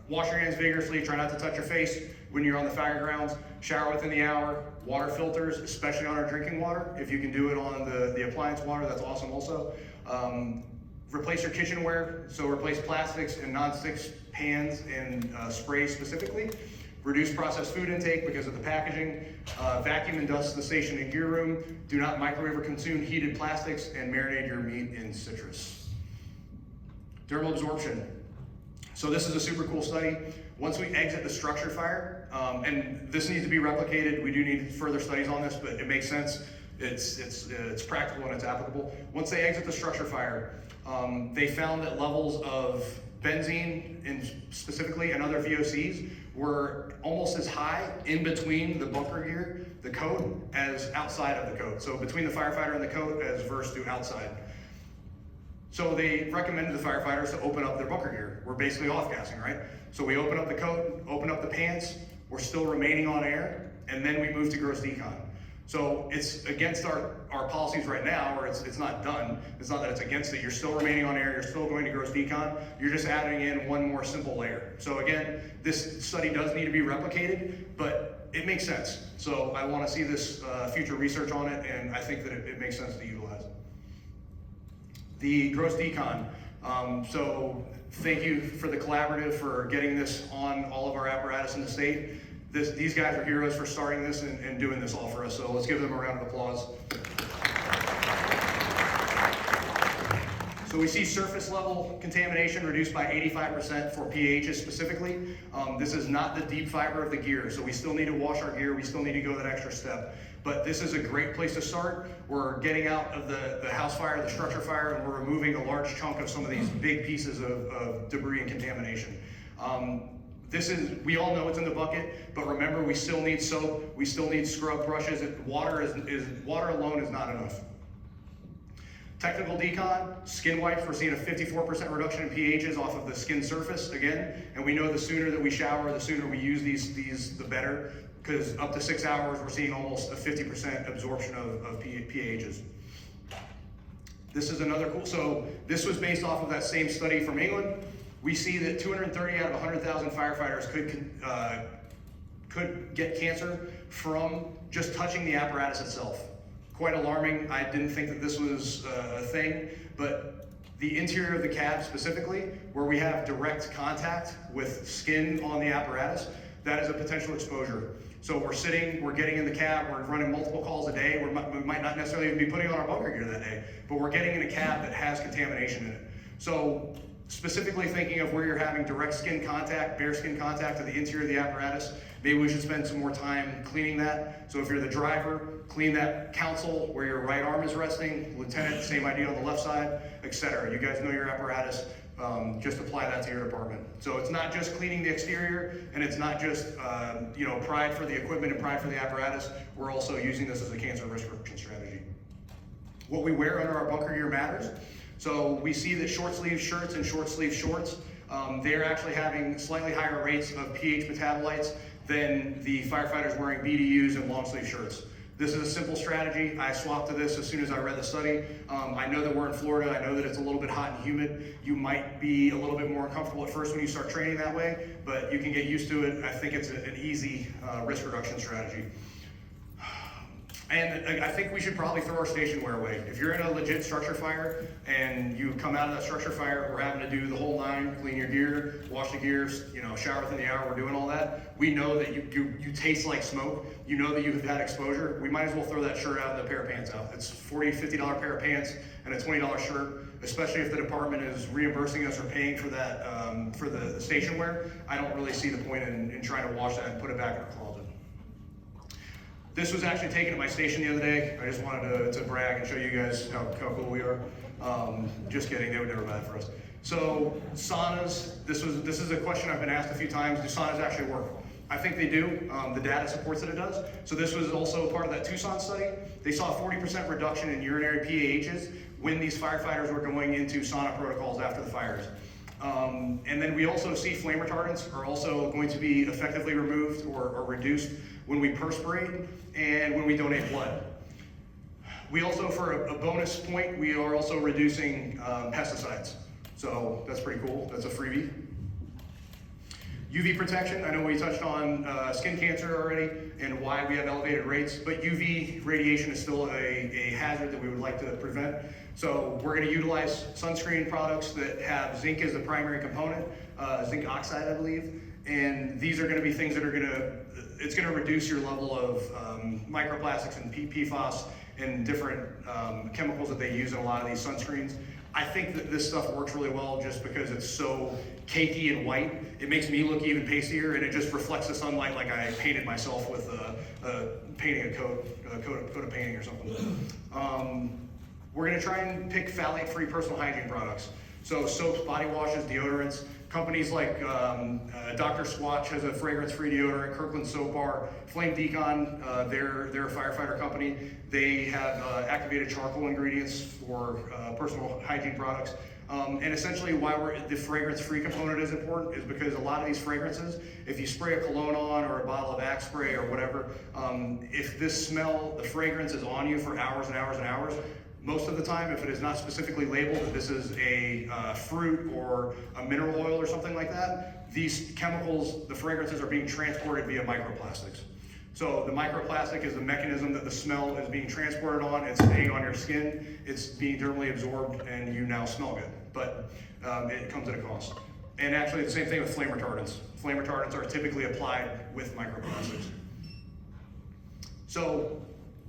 wash your hands vigorously, try not to touch your face when you're on the fire grounds, shower within the hour, water filters, especially on our drinking water. If you can do it on the appliance water, that's awesome also. Replace your kitchenware, so replace plastics and non-stick pans and sprays specifically. Reduce processed food intake because of the packaging. Vacuum and dust the station and gear room. Do not microwave or consume heated plastics, and marinate your meat in citrus. Dermal absorption. So this is a super cool study. Once we exit the structure fire, and this needs to be replicated, we do need further studies on this, but it makes sense. It's practical and it's applicable. Once they exit the structure fire, they found that levels of benzene, specifically, and other VOCs were almost as high in between the bunker gear, the coat, as outside of the coat. So between the firefighter and the coat as versus to outside. So they recommended the firefighters to open up their bunker gear. We're basically off-gassing, right? So we open up the coat, open up the pants, we're still remaining on air, and then we move to gross decon. So it's against our policies right now, or it's not done. It's not that it's against it. You're still remaining on air, you're still going to gross decon. You're just adding in one more simple layer. So again, this study does need to be replicated, but it makes sense. So I want to see this future research on it, and I think that it makes sense to utilize it. The gross decon. So thank you for the collaborative for getting this on all of our apparatus in the state. These guys are heroes for starting this and doing this all for us. So let's give them a round of applause. So we see surface level contamination reduced by 85% for pHs specifically. This is not the deep fiber of the gear. So we still need to wash our gear. We still need to go that extra step. But this is a great place to start. We're getting out of the house fire, the structure fire, and we're removing a large chunk of some of these big pieces of debris and contamination. We all know it's in the bucket, but remember, we still need soap, we still need scrub brushes. Water alone is not enough. Technical decon, skin wipes, we're seeing a 54% reduction in pHs off of the skin surface again, and we know the sooner that we shower, the sooner we use these the better, because up to 6 hours, we're seeing almost a 50% absorption of pHs. This is another cool, so this was based off of that same study from England. We see that 230 out of 100,000 firefighters could get cancer from just touching the apparatus itself. Quite alarming. I didn't think that this was a thing, but the interior of the cab specifically, where we have direct contact with skin on the apparatus, that is a potential exposure. So we're getting in the cab, we're running multiple calls a day, we might not necessarily even be putting on our bunker gear that day, but we're getting in a cab that has contamination in it. So specifically thinking of where you're having direct skin contact, bare skin contact to the interior of the apparatus, maybe we should spend some more time cleaning that. So if you're the driver, clean that console where your right arm is resting, lieutenant, same idea on the left side, etc. You guys know your apparatus, just apply that to your department. So it's not just cleaning the exterior, and it's not just pride for the equipment and pride for the apparatus. We're also using this as a cancer risk reduction strategy. What we wear under our bunker gear matters. So we see that short sleeve shirts and short sleeve shorts, they're actually having slightly higher rates of pH metabolites than the firefighters wearing BDUs and long sleeve shirts. This is a simple strategy. I swapped to this as soon as I read the study. I know that we're in Florida. I know that it's a little bit hot and humid. You might be a little bit more uncomfortable at first when you start training that way, but you can get used to it. I think it's an easy risk reduction strategy. And I think we should probably throw our station wear away. If you're in a legit structure fire and you come out of that structure fire, we're having to do the whole nine, clean your gear, wash the gears, shower within the hour, we're doing all that. We know that you taste like smoke. You know that you've had exposure. We might as well throw that shirt out and the pair of pants out. It's $40, $50 pair of pants and a $20 shirt, especially if the department is reimbursing us or paying for that, for the station wear. I don't really see the point in trying to wash that and put it back in our closet. This was actually taken at my station the other day. I just wanted to brag and show you guys how cool we are. Just kidding, they were never bad for us. So saunas, this is a question I've been asked a few times. Do saunas actually work? I think they do. The data supports that it does. So this was also part of that Tucson study. They saw a 40% reduction in urinary PAHs when these firefighters were going into sauna protocols after the fires. And then we also see flame retardants are also going to be effectively removed or reduced when we perspirate and when we donate blood. We also, for a bonus point, we are also reducing pesticides. So that's pretty cool. That's a freebie. UV protection, I know we touched on skin cancer already and why we have elevated rates, but UV radiation is still a hazard that we would like to prevent. So we're going to utilize sunscreen products that have zinc as the primary component, zinc oxide, I believe. And these are going to be things that are it's going to reduce your level of microplastics and PFAS and different chemicals that they use in a lot of these sunscreens. I think that this stuff works really well just because it's so cakey and white. It makes me look even pastier, and it just reflects the sunlight like I painted myself with painting a coat of painting or something. We're going to try and pick phthalate-free personal hygiene products. So soaps, body washes, deodorants. Companies like Dr. Squatch has a fragrance-free deodorant, Kirkland Soap Bar, Flame Decon, they're a firefighter company. They have activated charcoal ingredients for personal hygiene products. And essentially why the fragrance-free component is important is because a lot of these fragrances, if you spray a cologne on or a bottle of Axe spray or whatever, if this smell, the fragrance is on you for hours and hours and hours, most of the time, if it is not specifically labeled that this is a fruit or a mineral oil or something like that, these chemicals, the fragrances are being transported via microplastics. So the microplastic is the mechanism that the smell is being transported on, it's staying on your skin, it's being dermally absorbed, and you now smell good. But it comes at a cost. And actually the same thing with flame retardants. Flame retardants are typically applied with microplastics. So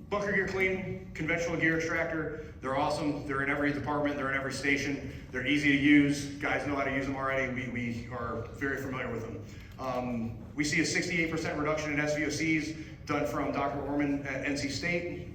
bunker gear clean, conventional gear extractor, they're awesome. They're in every department, they're in every station. They're easy to use. Guys know how to use them already. We are very familiar with them. We see a 68% reduction in SVOCs done from Dr. Orman at NC State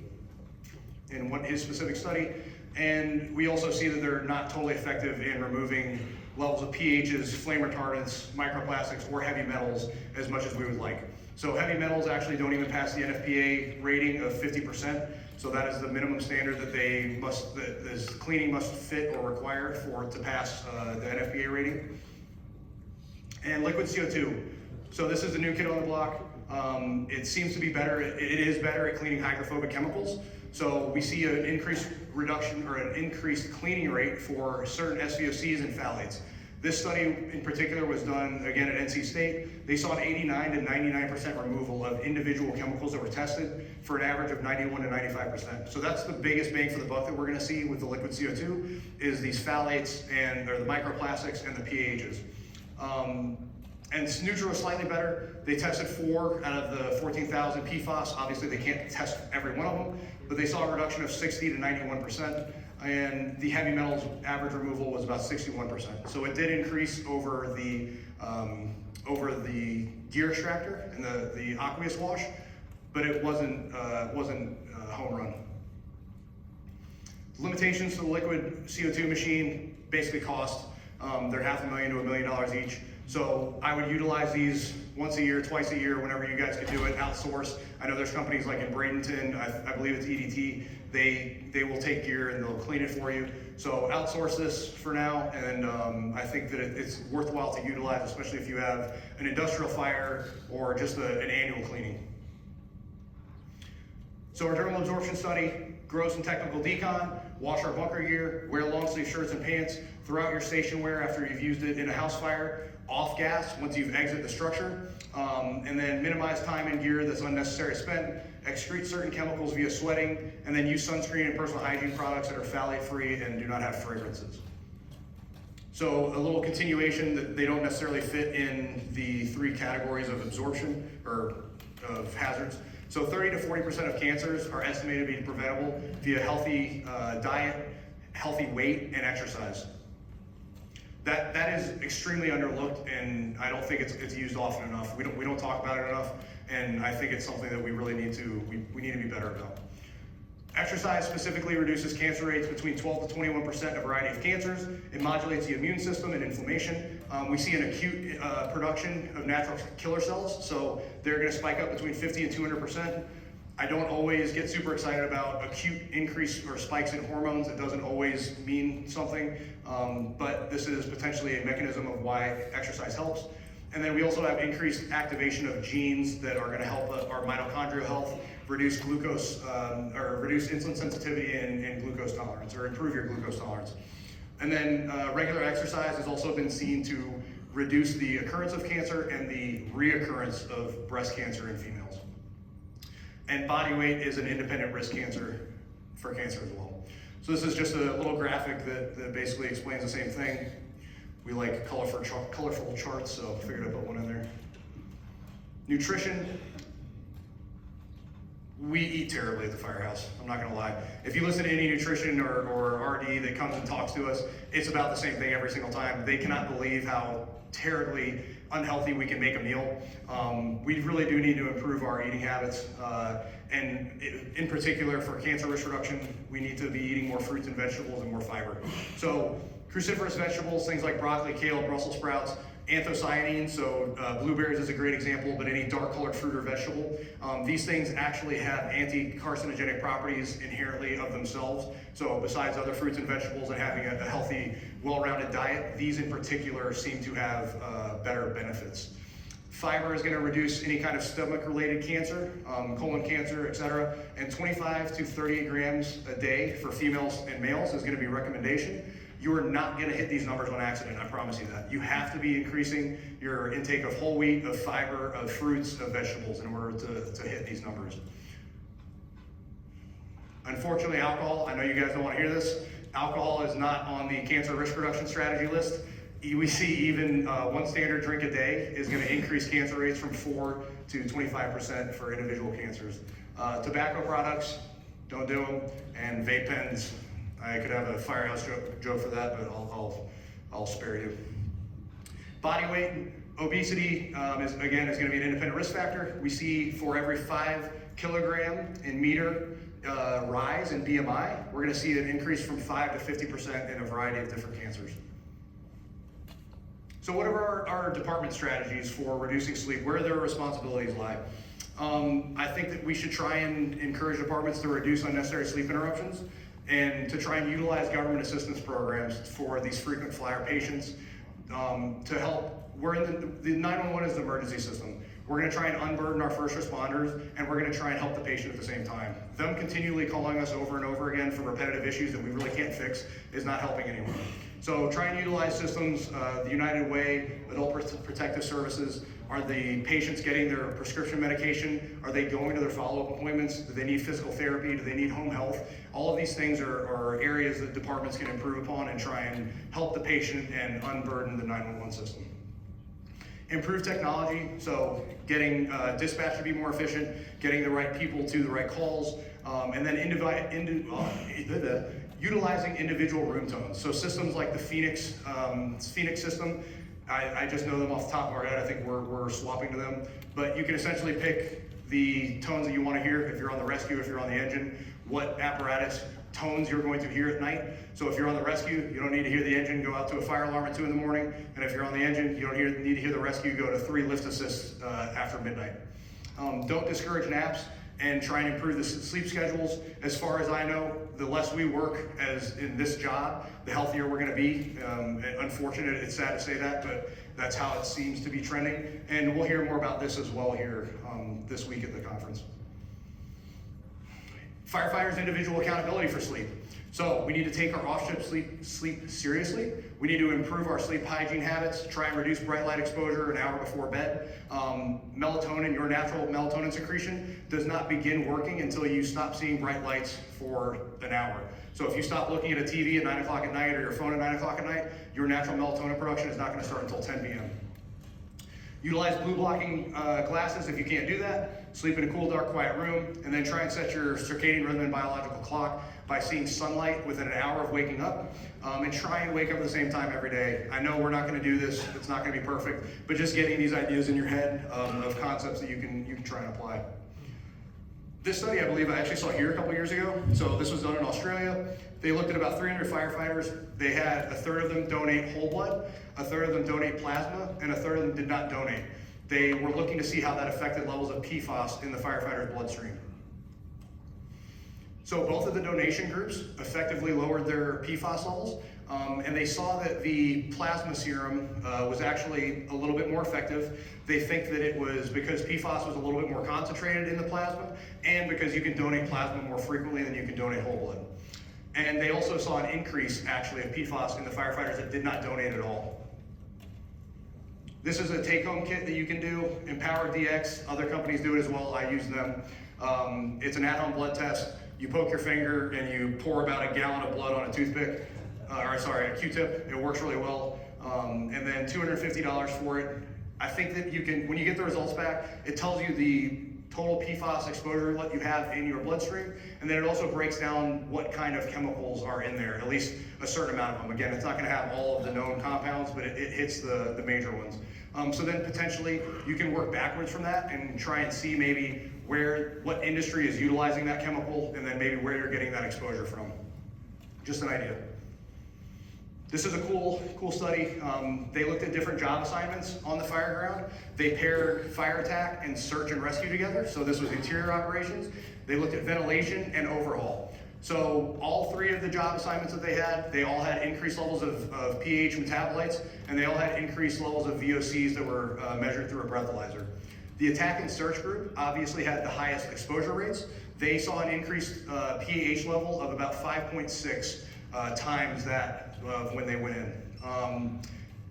in his specific study. And we also see that they're not totally effective in removing levels of pHs, flame retardants, microplastics, or heavy metals as much as we would like. So heavy metals actually don't even pass the NFPA rating of 50%. So that is the minimum standard that this cleaning must fit or require to pass the NFPA rating. And liquid CO2. So this is the new kid on the block. It seems to be better. It is better at cleaning hydrophobic chemicals. So we see an increased reduction or an increased cleaning rate for certain SVOCs and phthalates. This study in particular was done again at NC State. They saw an 89 to 99% removal of individual chemicals that were tested for an average of 91 to 95%. So that's the biggest bang for the buck that we're gonna see with the liquid CO2 is these phthalates or the microplastics and the pHs. And neutral is slightly better. They tested 4 out of the 14,000 PFAS. Obviously they can't test every one of them, but they saw a reduction of 60 to 91%. And the heavy metals average removal was about 61%. So it did increase over the gear extractor and the aqueous wash, but it wasn't a home run. Limitations to the liquid CO2 machine, basically cost. They're $500,000 to $1 million each. So I would utilize these once a year, twice a year, whenever you guys could do it, outsource. I know there's companies like in Bradenton, I believe it's EDT, they will take gear and they'll clean it for you. So outsource this for now, and I think that it's worthwhile to utilize, especially if you have an industrial fire or just an annual cleaning. So our thermal absorption study, gross and technical decon, wash our bunker gear, wear long sleeve shirts and pants, throw out your station wear after you've used it in a house fire, off gas once you've exited the structure, and then minimize time in gear that's unnecessary spent, excrete certain chemicals via sweating, and then use sunscreen and personal hygiene products that are phthalate free and do not have fragrances. So a little continuation that they don't necessarily fit in the 3 categories of absorption or of hazards. So 30 to 40% of cancers are estimated to be preventable via healthy diet, healthy weight, and exercise. That is extremely underlooked, and I don't think it's used often enough. We don't talk about it enough, and I think it's something that we really need to be better about. Exercise specifically reduces cancer rates between 12 to 21% in a variety of cancers. It modulates the immune system and inflammation. We see an acute production of natural killer cells, so they're going to spike up between 50 and 200%. I don't always get super excited about acute increase or spikes in hormones. It doesn't always mean something, but this is potentially a mechanism of why exercise helps. And then we also have increased activation of genes that are going to help our mitochondrial health, reduce glucose or reduce insulin sensitivity and glucose tolerance, or improve your glucose tolerance. And then regular exercise has also been seen to reduce the occurrence of cancer and the reoccurrence of breast cancer in females. And body weight is an independent risk for cancer as well. So this is just a little graphic that basically explains the same thing. We like colorful charts, so I figured I'd put one in there. Nutrition. We eat terribly at the firehouse, I'm not gonna lie. If you listen to any nutrition or RD that comes and talks to us, it's about the same thing every single time. They cannot believe how terribly unhealthy we can make a meal. We really do need to improve our eating habits, and in particular for cancer risk reduction, we need to be eating more fruits and vegetables and more fiber. So cruciferous vegetables, things like broccoli, kale, Brussels sprouts, anthocyanins, so blueberries is a great example, but any dark colored fruit or vegetable. These things actually have anti-carcinogenic properties inherently of themselves. So besides other fruits and vegetables and having a healthy, well-rounded diet, these in particular seem to have better benefits. Fiber is going to reduce any kind of stomach-related cancer, colon cancer, etc. And 25 to 30 grams a day for females and males is going to be a recommendation. You are not going to hit these numbers on accident, I promise you that. You have to be increasing your intake of whole wheat, of fiber, of fruits, of vegetables in order to hit these numbers. Unfortunately, alcohol, I know you guys don't want to hear this, alcohol is not on the cancer risk reduction strategy list. We see even one standard drink a day is going to increase cancer rates from 4 to 25% for individual cancers. Tobacco products, don't do them, and vape pens, I could have a firehouse joke for that, but I'll spare you. Body weight, obesity is going to be an independent risk factor. We see for every 5 kilogram in meter rise in BMI, we're going to see an increase from 5 to 50% in a variety of different cancers. So what are our department strategies for reducing sleep? Where their responsibilities lie? I think that we should try and encourage departments to reduce unnecessary sleep interruptions and to try and utilize government assistance programs for these frequent flyer patients to help. We're in the 911 is the emergency system. We're gonna try and unburden our first responders, and we're gonna try and help the patient at the same time. Them continually calling us over and over again for repetitive issues that we really can't fix is not helping anyone. So try and utilize systems, the United Way, Adult Protective Services. Are the patients getting their prescription medication? Are they going to their follow-up appointments? Do they need physical therapy? Do they need home health? All of these things are areas that departments can improve upon and try and help the patient and unburden the 911 system. Improve technology, so getting dispatch to be more efficient, getting the right people to the right calls, and then utilizing individual room tones. So systems like the Phoenix system, I just know them off the top of our head. I think we're swapping to them. But you can essentially pick the tones that you want to hear if you're on the rescue, if you're on the engine, what apparatus tones you're going to hear at night. So if you're on the rescue, you don't need to hear the engine go out to a fire alarm at 2 in the morning. And if you're on the engine, you don't need to hear the rescue go to 3 lift assists after midnight. Don't discourage naps and try and improve the sleep schedules. As far as I know, the less we work as in this job, the healthier we're gonna be. Unfortunate, it's sad to say that, but that's how it seems to be trending. And we'll hear more about this as well here this week at the conference. Firefighters' individual accountability for sleep. So we need to take our off-shift sleep seriously. We need to improve our sleep hygiene habits, try and reduce bright light exposure an hour before bed. Melatonin, your natural melatonin secretion, does not begin working until you stop seeing bright lights for an hour. So if you stop looking at a TV at 9 o'clock at night or your phone at 9 o'clock at night, your natural melatonin production is not going to start until 10 p.m. Utilize blue blocking glasses if you can't do that. Sleep in a cool, dark, quiet room, and then try and set your circadian rhythm and biological clock by seeing sunlight within an hour of waking up, and try and wake up at the same time every day. I know we're not going to do this; it's not going to be perfect, but just getting these ideas in your head of concepts that you can try and apply. This study, I believe, I actually saw here a couple years ago. So this was done in Australia. They looked at about 300 firefighters. They had a third of them donate whole blood, a third of them donate plasma, and a third of them did not donate. They were looking to see how that affected levels of PFAS in the firefighter's bloodstream. So both of the donation groups effectively lowered their PFAS levels, and they saw that the plasma serum was actually a little bit more effective. They think that it was because PFAS was a little bit more concentrated in the plasma, and because you can donate plasma more frequently than you can donate whole blood. And they also saw an increase, actually, of PFAS in the firefighters that did not donate at all. This is a take-home kit that you can do. Empower DX, other companies do it as well. I use them. It's an at-home blood test. You poke your finger and you pour about a gallon of blood on a toothpick, a Q-tip. It works really well. And then $250 for it. I think that you can, when you get the results back, it tells you the total PFAS exposure that you have in your bloodstream, and then it also breaks down what kind of chemicals are in there, at least a certain amount of them. Again, it's not going to have all of the known compounds, but it hits the major ones. So then potentially you can work backwards from that and try and see maybe what industry is utilizing that chemical, and then maybe where you're getting that exposure from. Just an idea. This is a cool study. They looked at different job assignments on the fire ground. They paired fire attack and search and rescue together. So this was interior operations. They looked at ventilation and overhaul. So all 3 of the job assignments that they all had increased levels of pH metabolites, and they all had increased levels of VOCs that were measured through a breathalyzer. The attack and search group obviously had the highest exposure rates. They saw an increased pH level of about 5.6 times that of when they went in.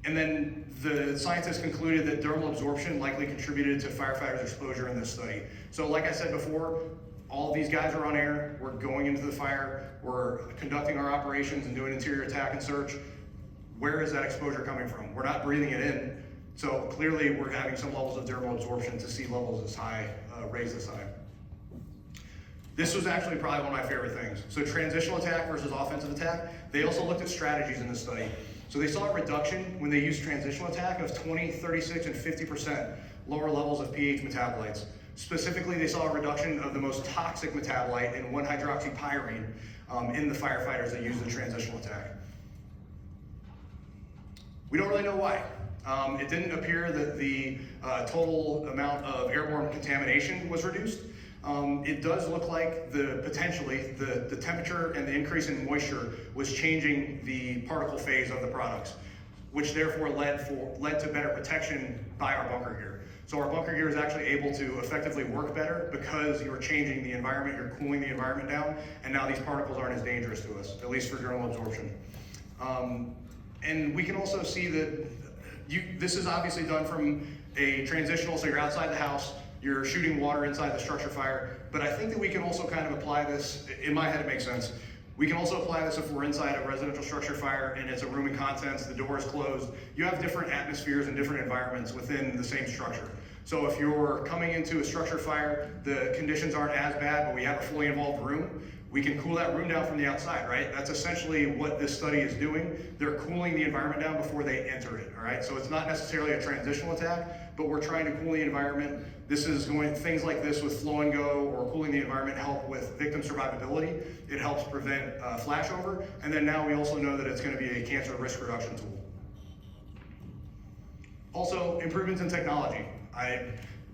And then the scientists concluded that dermal absorption likely contributed to firefighters' exposure in this study. So like I said before, all of these guys are on air. We're going into the fire. We're conducting our operations and doing interior attack and search. Where is that exposure coming from? We're not breathing it in. So clearly we're having some levels of dermal absorption to see levels as high, raised this high. This was actually probably one of my favorite things. So transitional attack versus offensive attack. They also looked at strategies in this study. So they saw a reduction when they used transitional attack of 20, 36, and 50% lower levels of pH metabolites. Specifically, they saw a reduction of the most toxic metabolite in 1-hydroxypyrene in the firefighters that used the transitional attack. We don't really know why. It didn't appear that the total amount of airborne contamination was reduced. It does look like potentially the temperature and the increase in moisture was changing the particle phase of the products, which therefore led to better protection by our bunker gear. So our bunker gear is actually able to effectively work better because you're changing the environment, you're cooling the environment down, and now these particles aren't as dangerous to us, at least for journal absorption. And we can also see that this is obviously done from a transitional, so you're outside the house, you're shooting water inside the structure fire, but I think that we can also kind of apply this, in my head it makes sense, we can also apply this if we're inside a residential structure fire and it's a room and contents, the door is closed. You have different atmospheres and different environments within the same structure. So if you're coming into a structure fire, the conditions aren't as bad, but we have a fully involved room, we can cool that room down from the outside, right? That's essentially what this study is doing. They're cooling the environment down before they enter it, all right? So it's not necessarily a transitional attack, but we're trying to cool the environment. Things like this with flow and go or cooling the environment help with victim survivability. It helps prevent flashover. And then now we also know that it's gonna be a cancer risk reduction tool. Also, improvements in technology.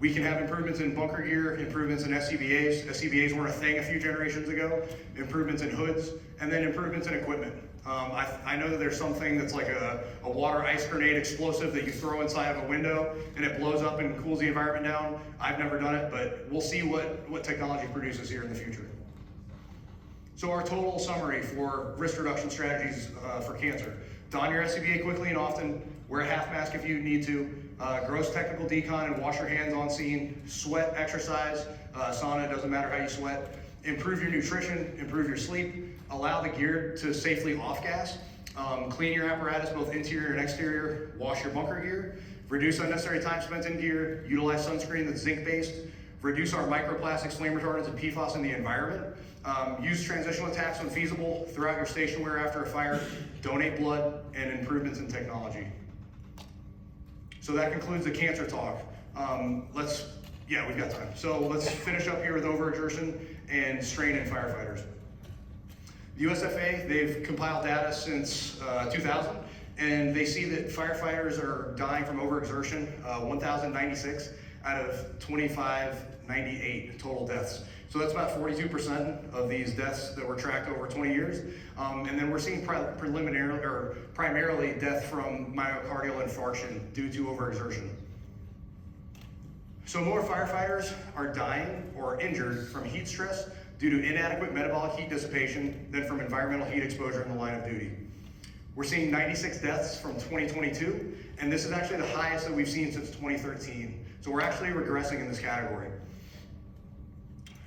We can have improvements in bunker gear, improvements in SCBAs. SCBAs weren't a thing a few generations ago. Improvements in hoods, and then improvements in equipment. I know that there's something that's like a water ice grenade explosive that you throw inside of a window and it blows up and cools the environment down. I've never done it, but we'll see what technology produces here in the future. So our total summary for risk reduction strategies for cancer. Don your SCBA quickly and often, wear a half mask if you need to, gross technical decon and wash your hands on scene, sweat, exercise, sauna, doesn't matter how you sweat, improve your nutrition, improve your sleep, allow the gear to safely off-gas, clean your apparatus both interior and exterior, wash your bunker gear, reduce unnecessary time spent in gear, utilize sunscreen that's zinc-based, reduce our microplastics, flame retardants, and PFAS in the environment, use transitional attacks when feasible throughout your station wear after a fire, donate blood, and improvements in technology. So that concludes the cancer talk. We've got time. So let's finish up here with overexertion and strain in firefighters. The USFA, they've compiled data since 2000, and they see that firefighters are dying from overexertion, 1,096 out of 2,598 total deaths. So that's about 42% of these deaths that were tracked over 20 years. And then we're seeing primarily death from myocardial infarction due to overexertion. So more firefighters are dying or injured from heat stress due to inadequate metabolic heat dissipation than from environmental heat exposure in the line of duty. We're seeing 96 deaths from 2022, and this is actually the highest that we've seen since 2013. So we're actually regressing in this category.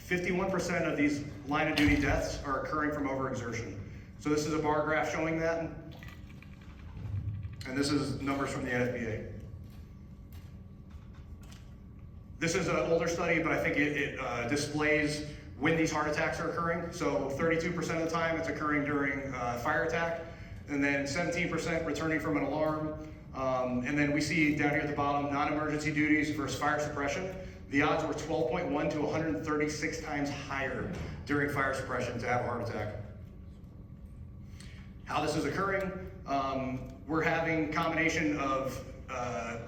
51% of these line of duty deaths are occurring from overexertion. So this is a bar graph showing that, and this is numbers from the NFPA. This is an older study, but I think it displays when these heart attacks are occurring. So 32% of the time it's occurring during fire attack, and then 17% returning from an alarm. And then we see down here at the bottom, non-emergency duties versus fire suppression. The odds were 12.1 to 136 times higher during fire suppression to have a heart attack. How this is occurring, we're having combination of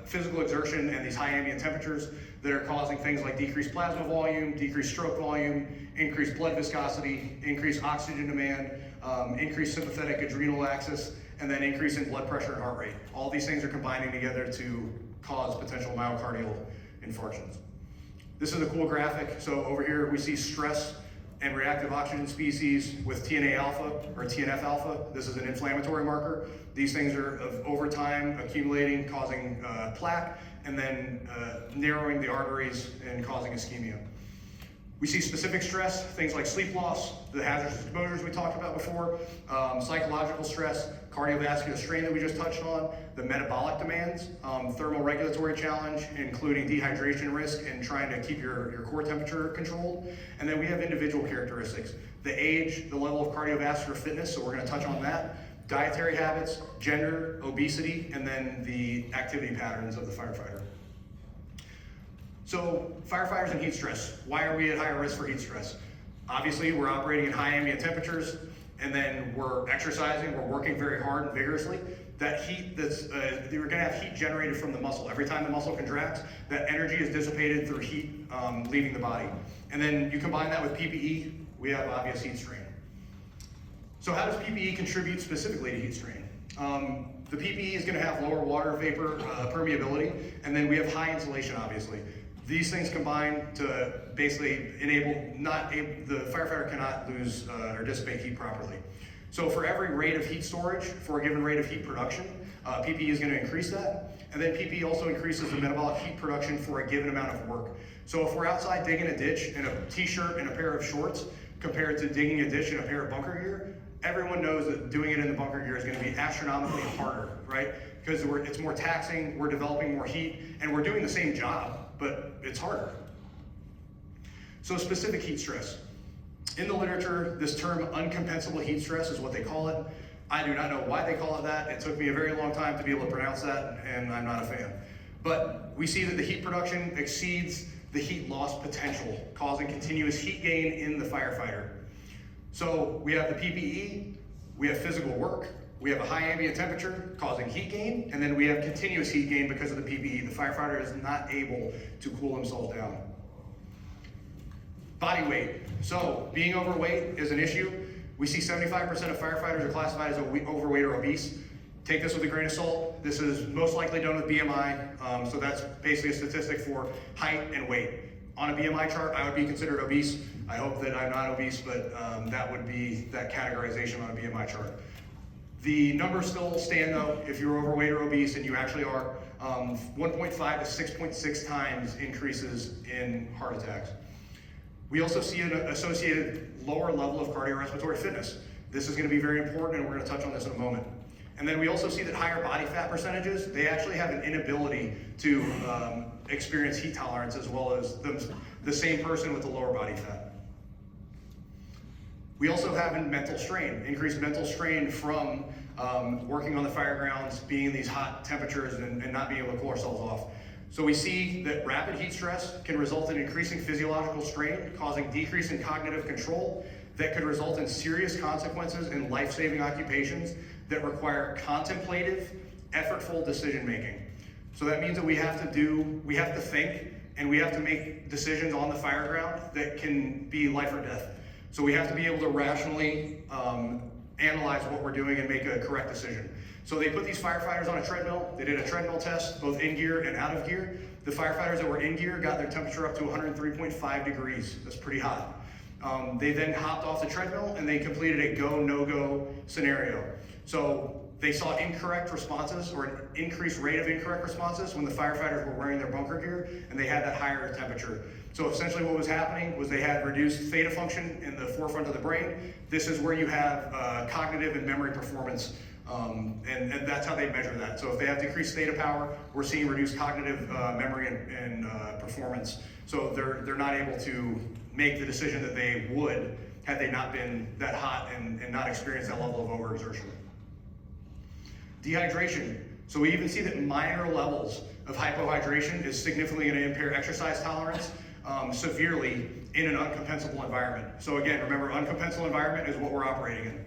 physical exertion and these high ambient temperatures that are causing things like decreased plasma volume, decreased stroke volume, increased blood viscosity, increased oxygen demand, increased sympathetic adrenal axis, and then increase in blood pressure and heart rate. All these things are combining together to cause potential myocardial infarctions. This is a cool graphic. So over here we see stress and reactive oxygen species with TNA alpha or TNF alpha. This is an inflammatory marker. These things are over time accumulating, causing plaque, and then narrowing the arteries and causing ischemia. We see specific stress, things like sleep loss, the hazardous exposures we talked about before, psychological stress, cardiovascular strain that we just touched on, the metabolic demands, thermal regulatory challenge, including dehydration risk and trying to keep your core temperature controlled. And then we have individual characteristics, the age, the level of cardiovascular fitness, so we're gonna touch on that, dietary habits, gender, obesity, and then the activity patterns of the firefighter. So firefighters and heat stress. Why are we at higher risk for heat stress? Obviously, we're operating in high ambient temperatures, and then we're exercising, we're working very hard and vigorously, that heat you're gonna have heat generated from the muscle. Every time the muscle contracts, that energy is dissipated through heat leaving the body. And then you combine that with PPE, we have obvious heat strain. So how does PPE contribute specifically to heat strain? The PPE is gonna have lower water vapor permeability, and then we have high insulation, obviously. These things combine to basically enable, the firefighter cannot lose or dissipate heat properly. So for every rate of heat storage, for a given rate of heat production, PPE is gonna increase that. And then PPE also increases the metabolic heat production for a given amount of work. So if we're outside digging a ditch in a t-shirt and a pair of shorts, compared to digging a ditch in a pair of bunker gear, everyone knows that doing it in the bunker gear is gonna be astronomically harder, right? Because it's more taxing, we're developing more heat, and we're doing the same job, but it's harder. So specific heat stress. In the literature, this term uncompensable heat stress is what they call it. I do not know why they call it that. It took me a very long time to be able to pronounce that, and I'm not a fan. But we see that the heat production exceeds the heat loss potential, causing continuous heat gain in the firefighter. So we have the PPE, we have physical work, we have a high ambient temperature causing heat gain, and then we have continuous heat gain because of the PPE. The firefighter is not able to cool themselves down. Body weight. So being overweight is an issue. We see 75% of firefighters are classified as overweight or obese. Take this with a grain of salt. This is most likely done with BMI, so that's basically a statistic for height and weight. On a BMI chart, I would be considered obese. I hope that I'm not obese, but that would be that categorization on a BMI chart. The numbers still stand though, if you're overweight or obese, and you actually are, 1.5 to 6.6 times increases in heart attacks. We also see an associated lower level of cardiorespiratory fitness. This is gonna be very important, and we're gonna touch on this in a moment. And then we also see that higher body fat percentages, they actually have an inability to experience heat tolerance as well as the same person with the lower body fat. We also have mental strain, increased mental strain from working on the fire grounds, being in these hot temperatures and not being able to cool ourselves off. So we see that rapid heat stress can result in increasing physiological strain, causing decrease in cognitive control that could result in serious consequences in life-saving occupations that require contemplative, effortful decision-making. So that means that we have to think, and we have to make decisions on the fire ground that can be life or death. So we have to be able to rationally analyze what we're doing and make a correct decision. So they put these firefighters on a treadmill. They did a treadmill test, both in gear and out of gear. The firefighters that were in gear got their temperature up to 103.5 degrees. That's pretty hot. They then hopped off the treadmill and they completed a go, no-go scenario. So they saw incorrect responses, or an increased rate of incorrect responses when the firefighters were wearing their bunker gear and they had that higher temperature. So essentially what was happening was they had reduced theta function in the forefront of the brain. This is where you have cognitive and memory performance, and that's how they measure that. So if they have decreased theta power, we're seeing reduced cognitive memory and performance. So they're not able to make the decision that they would had they not been that hot and not experienced that level of overexertion. Dehydration. So we even see that minor levels of hypohydration is significantly going to impair exercise tolerance severely in an uncompensable environment. So again, remember, uncompensable environment is what we're operating in.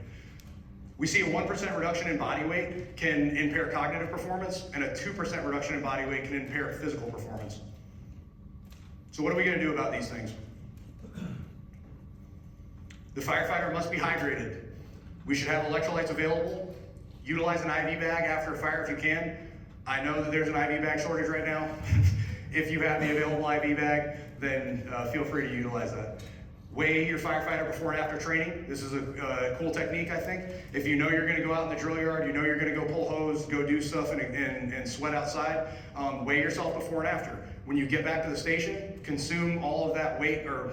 We see a 1% reduction in body weight can impair cognitive performance, and a 2% reduction in body weight can impair physical performance. So what are we going to do about these things? The firefighter must be hydrated. We should have electrolytes available. Utilize an IV bag after a fire if you can. I know that there's an IV bag shortage right now. If you have the available IV bag, then feel free to utilize that. Weigh your firefighter before and after training. This is a cool technique, I think. If you know you're gonna go out in the drill yard, you know you're gonna go pull hose, go do stuff and sweat outside, weigh yourself before and after. When you get back to the station, consume all of that weight, or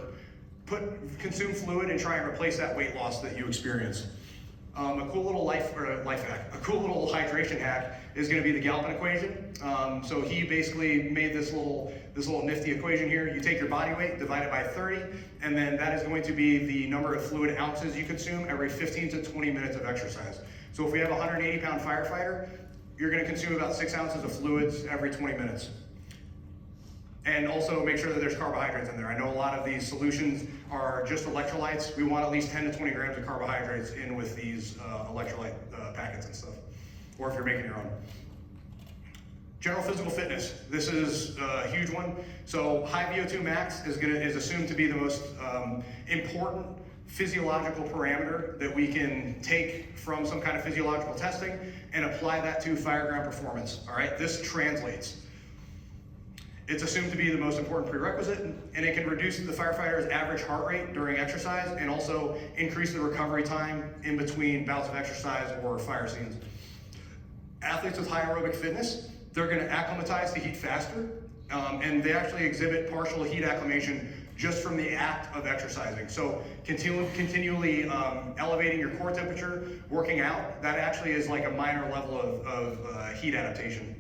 consume fluid and try and replace that weight loss that you experience. A cool little life hack, a cool little hydration hack is going to be the Galpin equation. So he basically made this little nifty equation here. You take your body weight, divide it by 30, and then that is going to be the number of fluid ounces you consume every 15 to 20 minutes of exercise. So if we have a 180-pound firefighter, you're going to consume about 6 ounces of fluids every 20 minutes. And also make sure that there's carbohydrates in there. I know a lot of these solutions are just electrolytes. We want at least 10 to 20 grams of carbohydrates in with these electrolyte packets and stuff, or if you're making your own. General physical fitness. This is a huge one. So high VO2 max is assumed to be the most important physiological parameter that we can take from some kind of physiological testing and apply that to fireground performance. All right, this translates. It's assumed to be the most important prerequisite, and it can reduce the firefighter's average heart rate during exercise and also increase the recovery time in between bouts of exercise or fire scenes. Athletes with high aerobic fitness, they're going to acclimatize to heat faster, and they actually exhibit partial heat acclimation just from the act of exercising. So continually elevating your core temperature, working out, that actually is like a minor level of heat adaptation.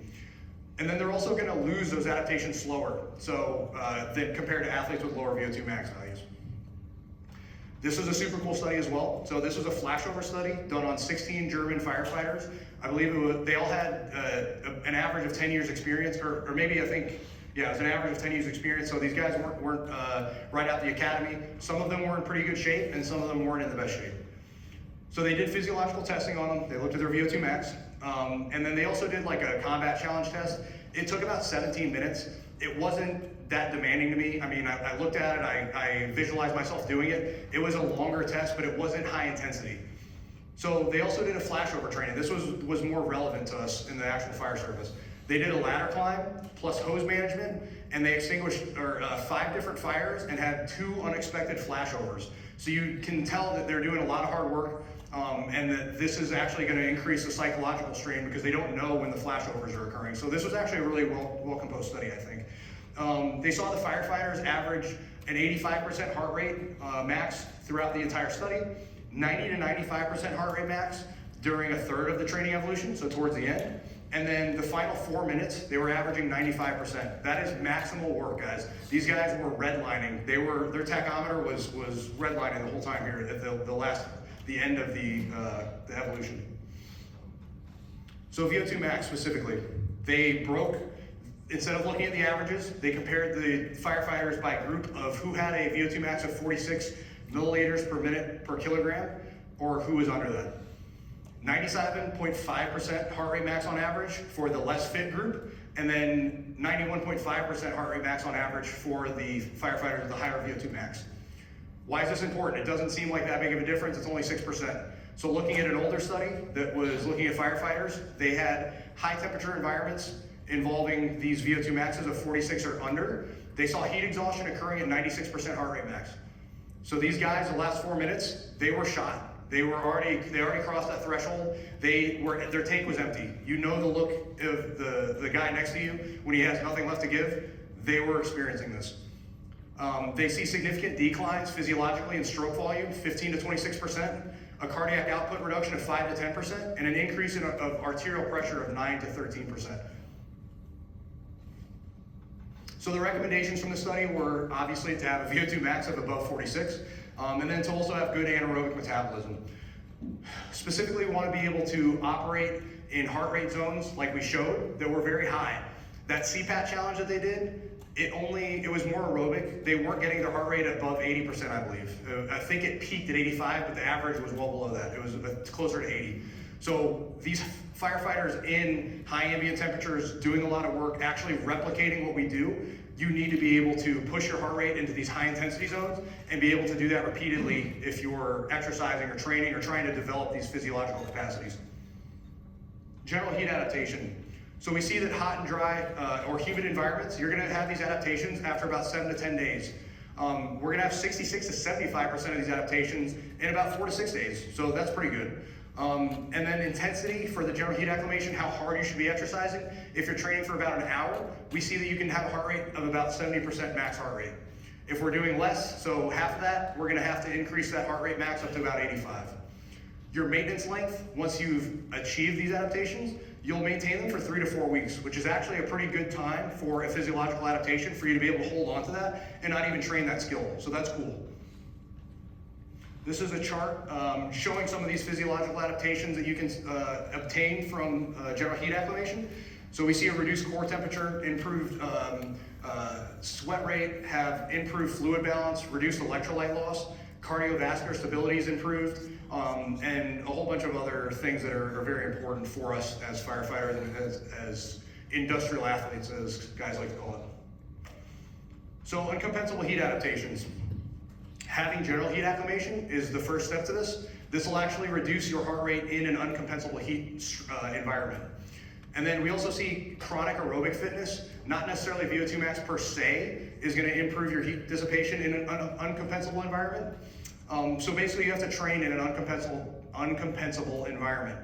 And then they're also going to lose those adaptations slower, so than compared to athletes with lower VO2 max values. This was a super cool study as well. So this was a flashover study done on 16 German firefighters. I believe they all had an average of 10 years experience, or maybe I think, yeah, it was an average of 10 years experience. So these guys weren't right out the academy. Some of them were in pretty good shape, and some of them weren't in the best shape. So they did physiological testing on them. They looked at their VO2 max. And then they also did like a combat challenge test. It took about 17 minutes. It wasn't that demanding to me. I mean, I looked at it, I visualized myself doing it. It was a longer test, but it wasn't high intensity. So they also did a flashover training. This was more relevant to us in the actual fire service. They did a ladder climb plus hose management, and they extinguished 5 different fires and had 2 unexpected flashovers. So you can tell that they're doing a lot of hard work. And that this is actually going to increase the psychological strain because they don't know when the flashovers are occurring. So this was actually a really well-composed study, I think. They saw the firefighters average an 85% heart rate max throughout the entire study, 90 to 95% heart rate max during a third of the training evolution, so towards the end. And then the final 4 minutes, they were averaging 95%. That is maximal work, guys. These guys were redlining. Their tachometer was redlining the whole time here at the end of the evolution. So VO2 max specifically, they broke, instead of looking at the averages, they compared the firefighters by group of who had a VO2 max of 46 milliliters per minute per kilogram, or who was under that. 97.5% heart rate max on average for the less fit group, and then 91.5% heart rate max on average for the firefighters with the higher VO2 max. Why is this important? It doesn't seem like that big of a difference. It's only 6%. So looking at an older study that was looking at firefighters, they had high temperature environments involving these VO2 maxes of 46 or under. They saw heat exhaustion occurring at 96% heart rate max. So these guys, the last 4 minutes, they were shot. They already crossed that threshold. Their tank was empty. You know the look of the guy next to you when he has nothing left to give. They were experiencing this. They see significant declines physiologically in stroke volume, 15 to 26%, a cardiac output reduction of 5 to 10%, and an increase of arterial pressure of 9 to 13%. So the recommendations from the study were obviously to have a VO2 max of above 46, and then to also have good anaerobic metabolism. Specifically, we want to be able to operate in heart rate zones like we showed that were very high. That CPAT challenge that they did, it was more aerobic. They weren't getting their heart rate above 80%, I believe. I think it peaked at 85, but the average was well below that. It was closer to 80. So these firefighters in high ambient temperatures, doing a lot of work, actually replicating what we do, you need to be able to push your heart rate into these high intensity zones and be able to do that repeatedly if you're exercising or training or trying to develop these physiological capacities. General heat adaptation. So we see that hot and dry or humid environments, you're gonna have these adaptations after about 7 to 10 days. We're gonna have 66 to 75% of these adaptations in about 4 to 6 days. So that's pretty good. And then intensity for the general heat acclimation, how hard you should be exercising. If you're training for about an hour, we see that you can have a heart rate of about 70% max heart rate. If we're doing less, so half of that, we're gonna have to increase that heart rate max up to about 85. Your maintenance length, once you've achieved these adaptations, you'll maintain them for 3 to 4 weeks, which is actually a pretty good time for a physiological adaptation for you to be able to hold on to that and not even train that skill. So that's cool. This is a chart showing some of these physiological adaptations that you can obtain from general heat acclimation. So we see a reduced core temperature, improved sweat rate, have improved fluid balance, reduced electrolyte loss, cardiovascular stability is improved, and a whole bunch of other things that are very important for us as firefighters and as industrial athletes, as guys like to call it. So uncompensable heat adaptations. Having general heat acclimation is the first step to this. This will actually reduce your heart rate in an uncompensable heat environment. And then we also see chronic aerobic fitness, not necessarily VO2 max per se, is going to improve your heat dissipation in an uncompensable environment. So basically you have to train in an uncompensable environment.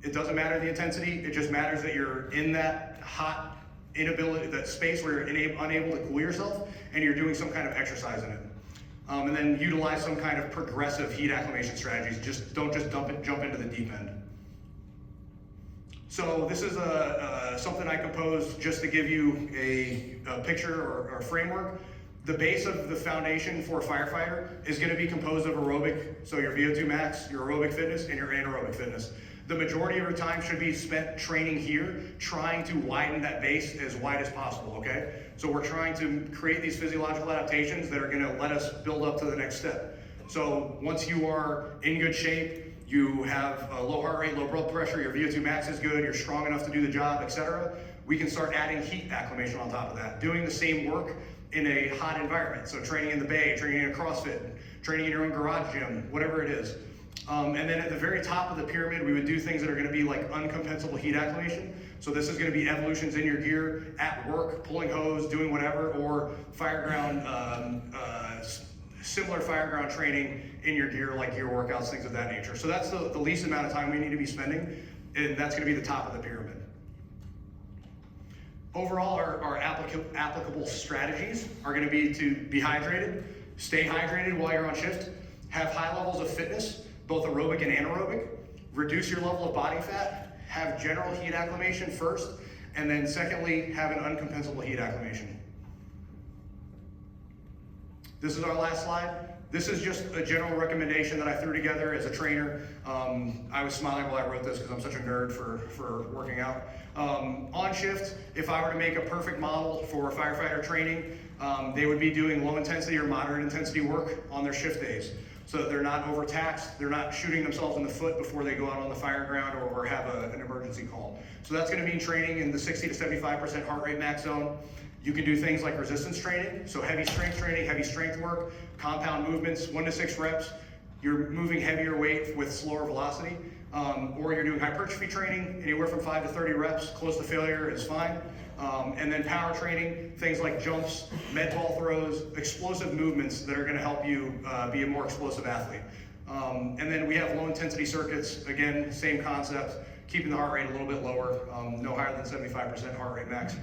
It doesn't matter the intensity, it just matters that you're in that hot inability, that space where you're unable to cool yourself, and you're doing some kind of exercise in it. And then utilize some kind of progressive heat acclimation strategies. Don't just jump into the deep end. So this is something I composed just to give you a picture or framework. The base of the foundation for a firefighter is going to be composed of aerobic, so your VO2 max, your aerobic fitness, and your anaerobic fitness. The majority of your time should be spent training here, trying to widen that base as wide as possible, okay? So we're trying to create these physiological adaptations that are going to let us build up to the next step. So once you are in good shape, you have a low heart rate, low blood pressure, your VO2 max is good, you're strong enough to do the job, etc., we can start adding heat acclimation on top of that, doing the same work in a hot environment. So training in the bay, training in a CrossFit, training in your own garage gym, whatever it is. And then at the very top of the pyramid, we would do things that are going to be like uncompensable heat acclimation. So this is going to be evolutions in your gear, at work, pulling hose, doing whatever, or fireground, similar fireground training in your gear, like gear workouts, things of that nature. So that's the least amount of time we need to be spending, and that's going to be the top of the pyramid. Overall, our applicable strategies are going to be hydrated, stay hydrated while you're on shift, have high levels of fitness, both aerobic and anaerobic, reduce your level of body fat, have general heat acclimation first, and then secondly, have an uncompensable heat acclimation. This is our last slide. This is just a general recommendation that I threw together as a trainer. I was smiling while I wrote this because I'm such a nerd for working out. On shift, if I were to make a perfect model for firefighter training, they would be doing low intensity or moderate intensity work on their shift days, so that they're not overtaxed, they're not shooting themselves in the foot before they go out on the fire ground or have an emergency call. So that's going to mean training in the 60 to 75% heart rate max zone. You can do things like resistance training, so heavy strength training, heavy strength work, compound movements, 1 to 6 reps. You're moving heavier weight with slower velocity, or you're doing hypertrophy training, anywhere from 5 to 30 reps, close to failure is fine. And then power training, things like jumps, med ball throws, explosive movements that are going to help you be a more explosive athlete. And then we have low intensity circuits, again, same concept, keeping the heart rate a little bit lower, no higher than 75% heart rate max.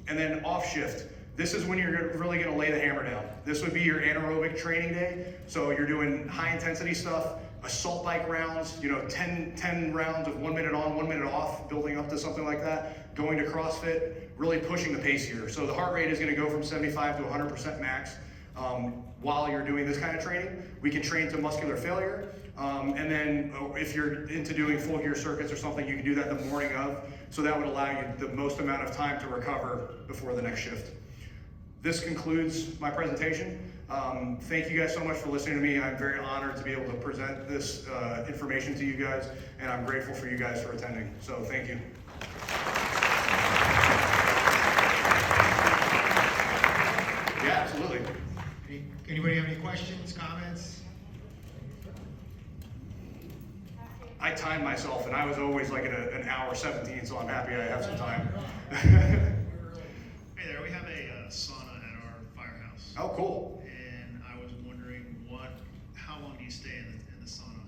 And then off shift, this is when you're really going to lay the hammer down. This would be your anaerobic training day. So you're doing high intensity stuff, assault bike rounds, 10 rounds of 1 minute on, 1 minute off, building up to something like that, going to CrossFit, really pushing the pace here. So the heart rate is going to go from 75 to 100% max while you're doing this kind of training. We can train to muscular failure. And then if you're into doing full gear circuits or something, you can do that the morning of. So that would allow you the most amount of time to recover before the next shift. This concludes my presentation. Thank you guys so much for listening to me. I'm very honored to be able to present this information to you guys, and I'm grateful for you guys for attending. So thank you. Yeah, absolutely. Anybody have any questions, comments? I timed myself, and I was always like at an hour 17, so I'm happy I have some time. Hey there, we have a sauna at our firehouse. Oh, cool. And I was wondering how long do you stay in the sauna?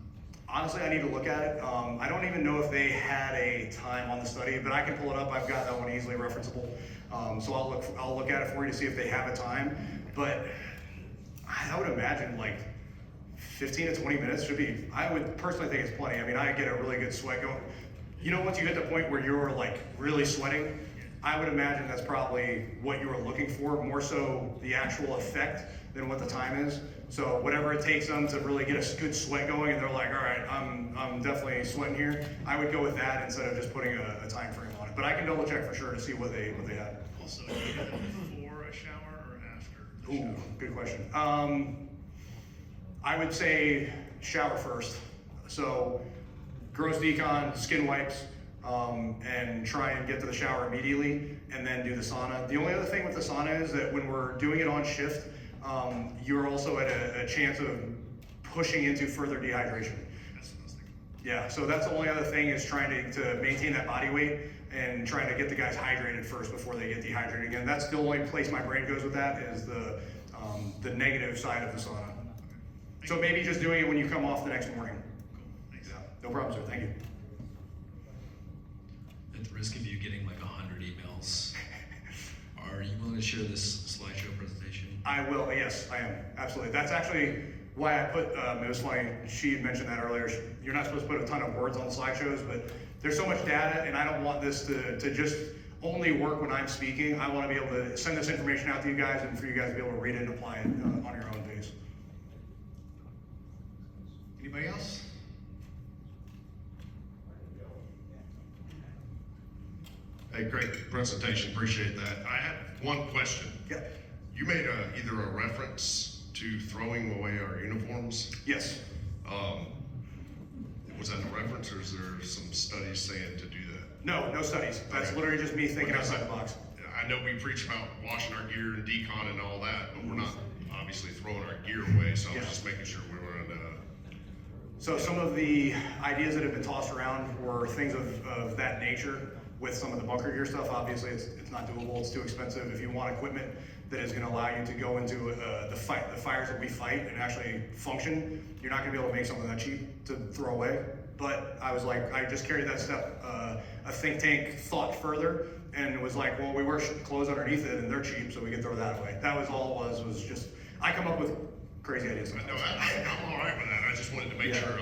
Honestly, I need to look at it. I don't even know if they had a time on the study, but I can pull it up. I've got that one easily referenceable. So I'll look at it for you to see if they have a time. But I would imagine like 15 to 20 minutes should be, I would personally think it's plenty. I mean, I get a really good sweat going. Once you hit the point where you're like really sweating, I would imagine that's probably what you were looking for, more so the actual effect than what the time is. So whatever it takes them to really get a good sweat going, and they're like, all right, I'm definitely sweating here, I would go with that instead of just putting a time frame on it. but I can double check for sure to see what they had. Also, do you do it before a shower or after the Ooh, shower? good question. I would say shower first. So gross decon, skin wipes, and try and get to the shower immediately, and then do the sauna. The only other thing with the sauna is that when we're doing it on shift, you're also at a chance of pushing into further dehydration. That's what I was thinking. Yeah, so that's the only other thing is trying to maintain that body weight and trying to get the guys hydrated first before they get dehydrated again. That's the only place my brain goes with that is the negative side of the sauna. So maybe just doing it when you come off the next morning. Cool, thanks. Yeah, no problem, sir. Thank you. At the risk of you getting like 100 emails, are you willing to share this slideshow presentation? I will, yes, I am, absolutely. That's actually why I put, it was funny, she had mentioned that earlier, you're not supposed to put a ton of words on the slideshows, but there's so much data, and I don't want this to just only work when I'm speaking. I want to be able to send this information out to you guys, and for you guys to be able to read it and apply it on your own pace. Anybody else? Hey, great presentation, appreciate that. I had one question. Yeah, You made either a reference to throwing away our uniforms. yes. Was that a reference or is there some studies saying to do that? No studies. That's Okay. literally just me thinking Because outside the box. I know we preach about washing our gear and decon and all that, but we're not obviously throwing our gear away, so I was Yeah. just making sure we weren't, So some of the ideas that have been tossed around were things of that nature with some of the bunker gear stuff. Obviously, it's not doable, it's too expensive. If you want equipment that is gonna allow you to go into the fires that we fight and actually function, you're not gonna be able to make something that cheap to throw away. But I was like, I just carried that step, a think tank thought further, and it was like, well, we wear clothes underneath it and they're cheap, so we can throw that away. That was all it was just, I come up with crazy ideas no, sometimes. I'm all right with that. I just wanted to make Yeah. sure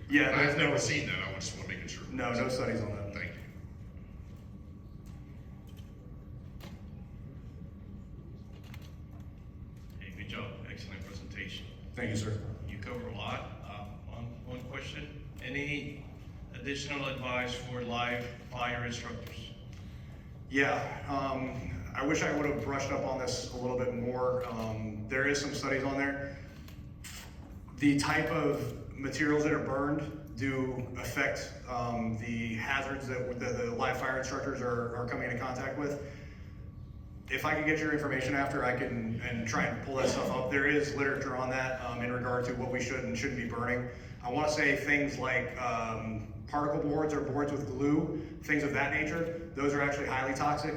Yeah, I've there's never no- seen that. I just want to make sure. No studies on that. Thank you. Hey, good job. Excellent presentation. Thank you, sir. You cover a lot. One question. Any additional advice for live fire instructors? Yeah, I wish I would have brushed up on this a little bit more. There is some studies on there. The type of materials that are burned do affect the hazards that the live fire instructors are coming into contact with. If I could get your information after, I can and try and pull that stuff up. There is literature on that in regard to what we should and shouldn't be burning. I want to say things like particle boards or boards with glue, things of that nature. Those are actually highly toxic,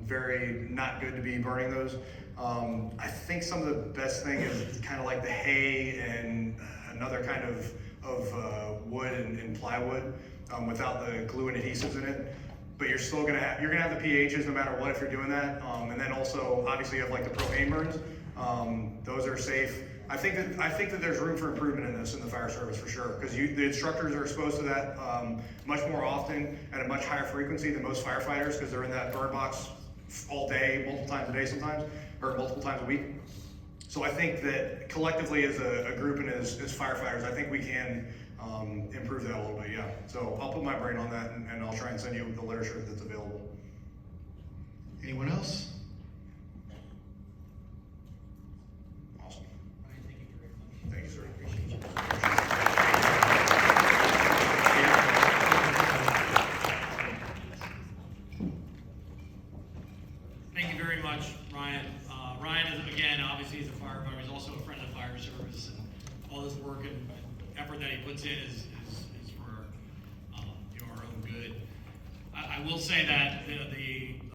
very not good to be burning those. I think some of the best thing is kind of like the hay and another kind of wood and plywood without the glue and adhesives in it. But you're still gonna have the pHs no matter what if you're doing that. And then also obviously you have like the propane burns. Those are safe. I think that there's room for improvement in this in the fire service for sure, because the instructors are exposed to that much more often at a much higher frequency than most firefighters, because they're in that burn box all day, multiple times a day sometimes, or multiple times a week. So I think that collectively as a group and as firefighters, I think we can improve that a little bit, yeah. So I'll put my brain on that and I'll try and send you the literature that's available. Anyone else? Awesome. Ryan, thank you very much. Thank you, sir. Appreciate you. Thank you very much, Ryan. Ryan is, again, obviously he's a firefighter. He's also a friend of the fire service, and all this work and effort that he puts in is for your own good. I will say that the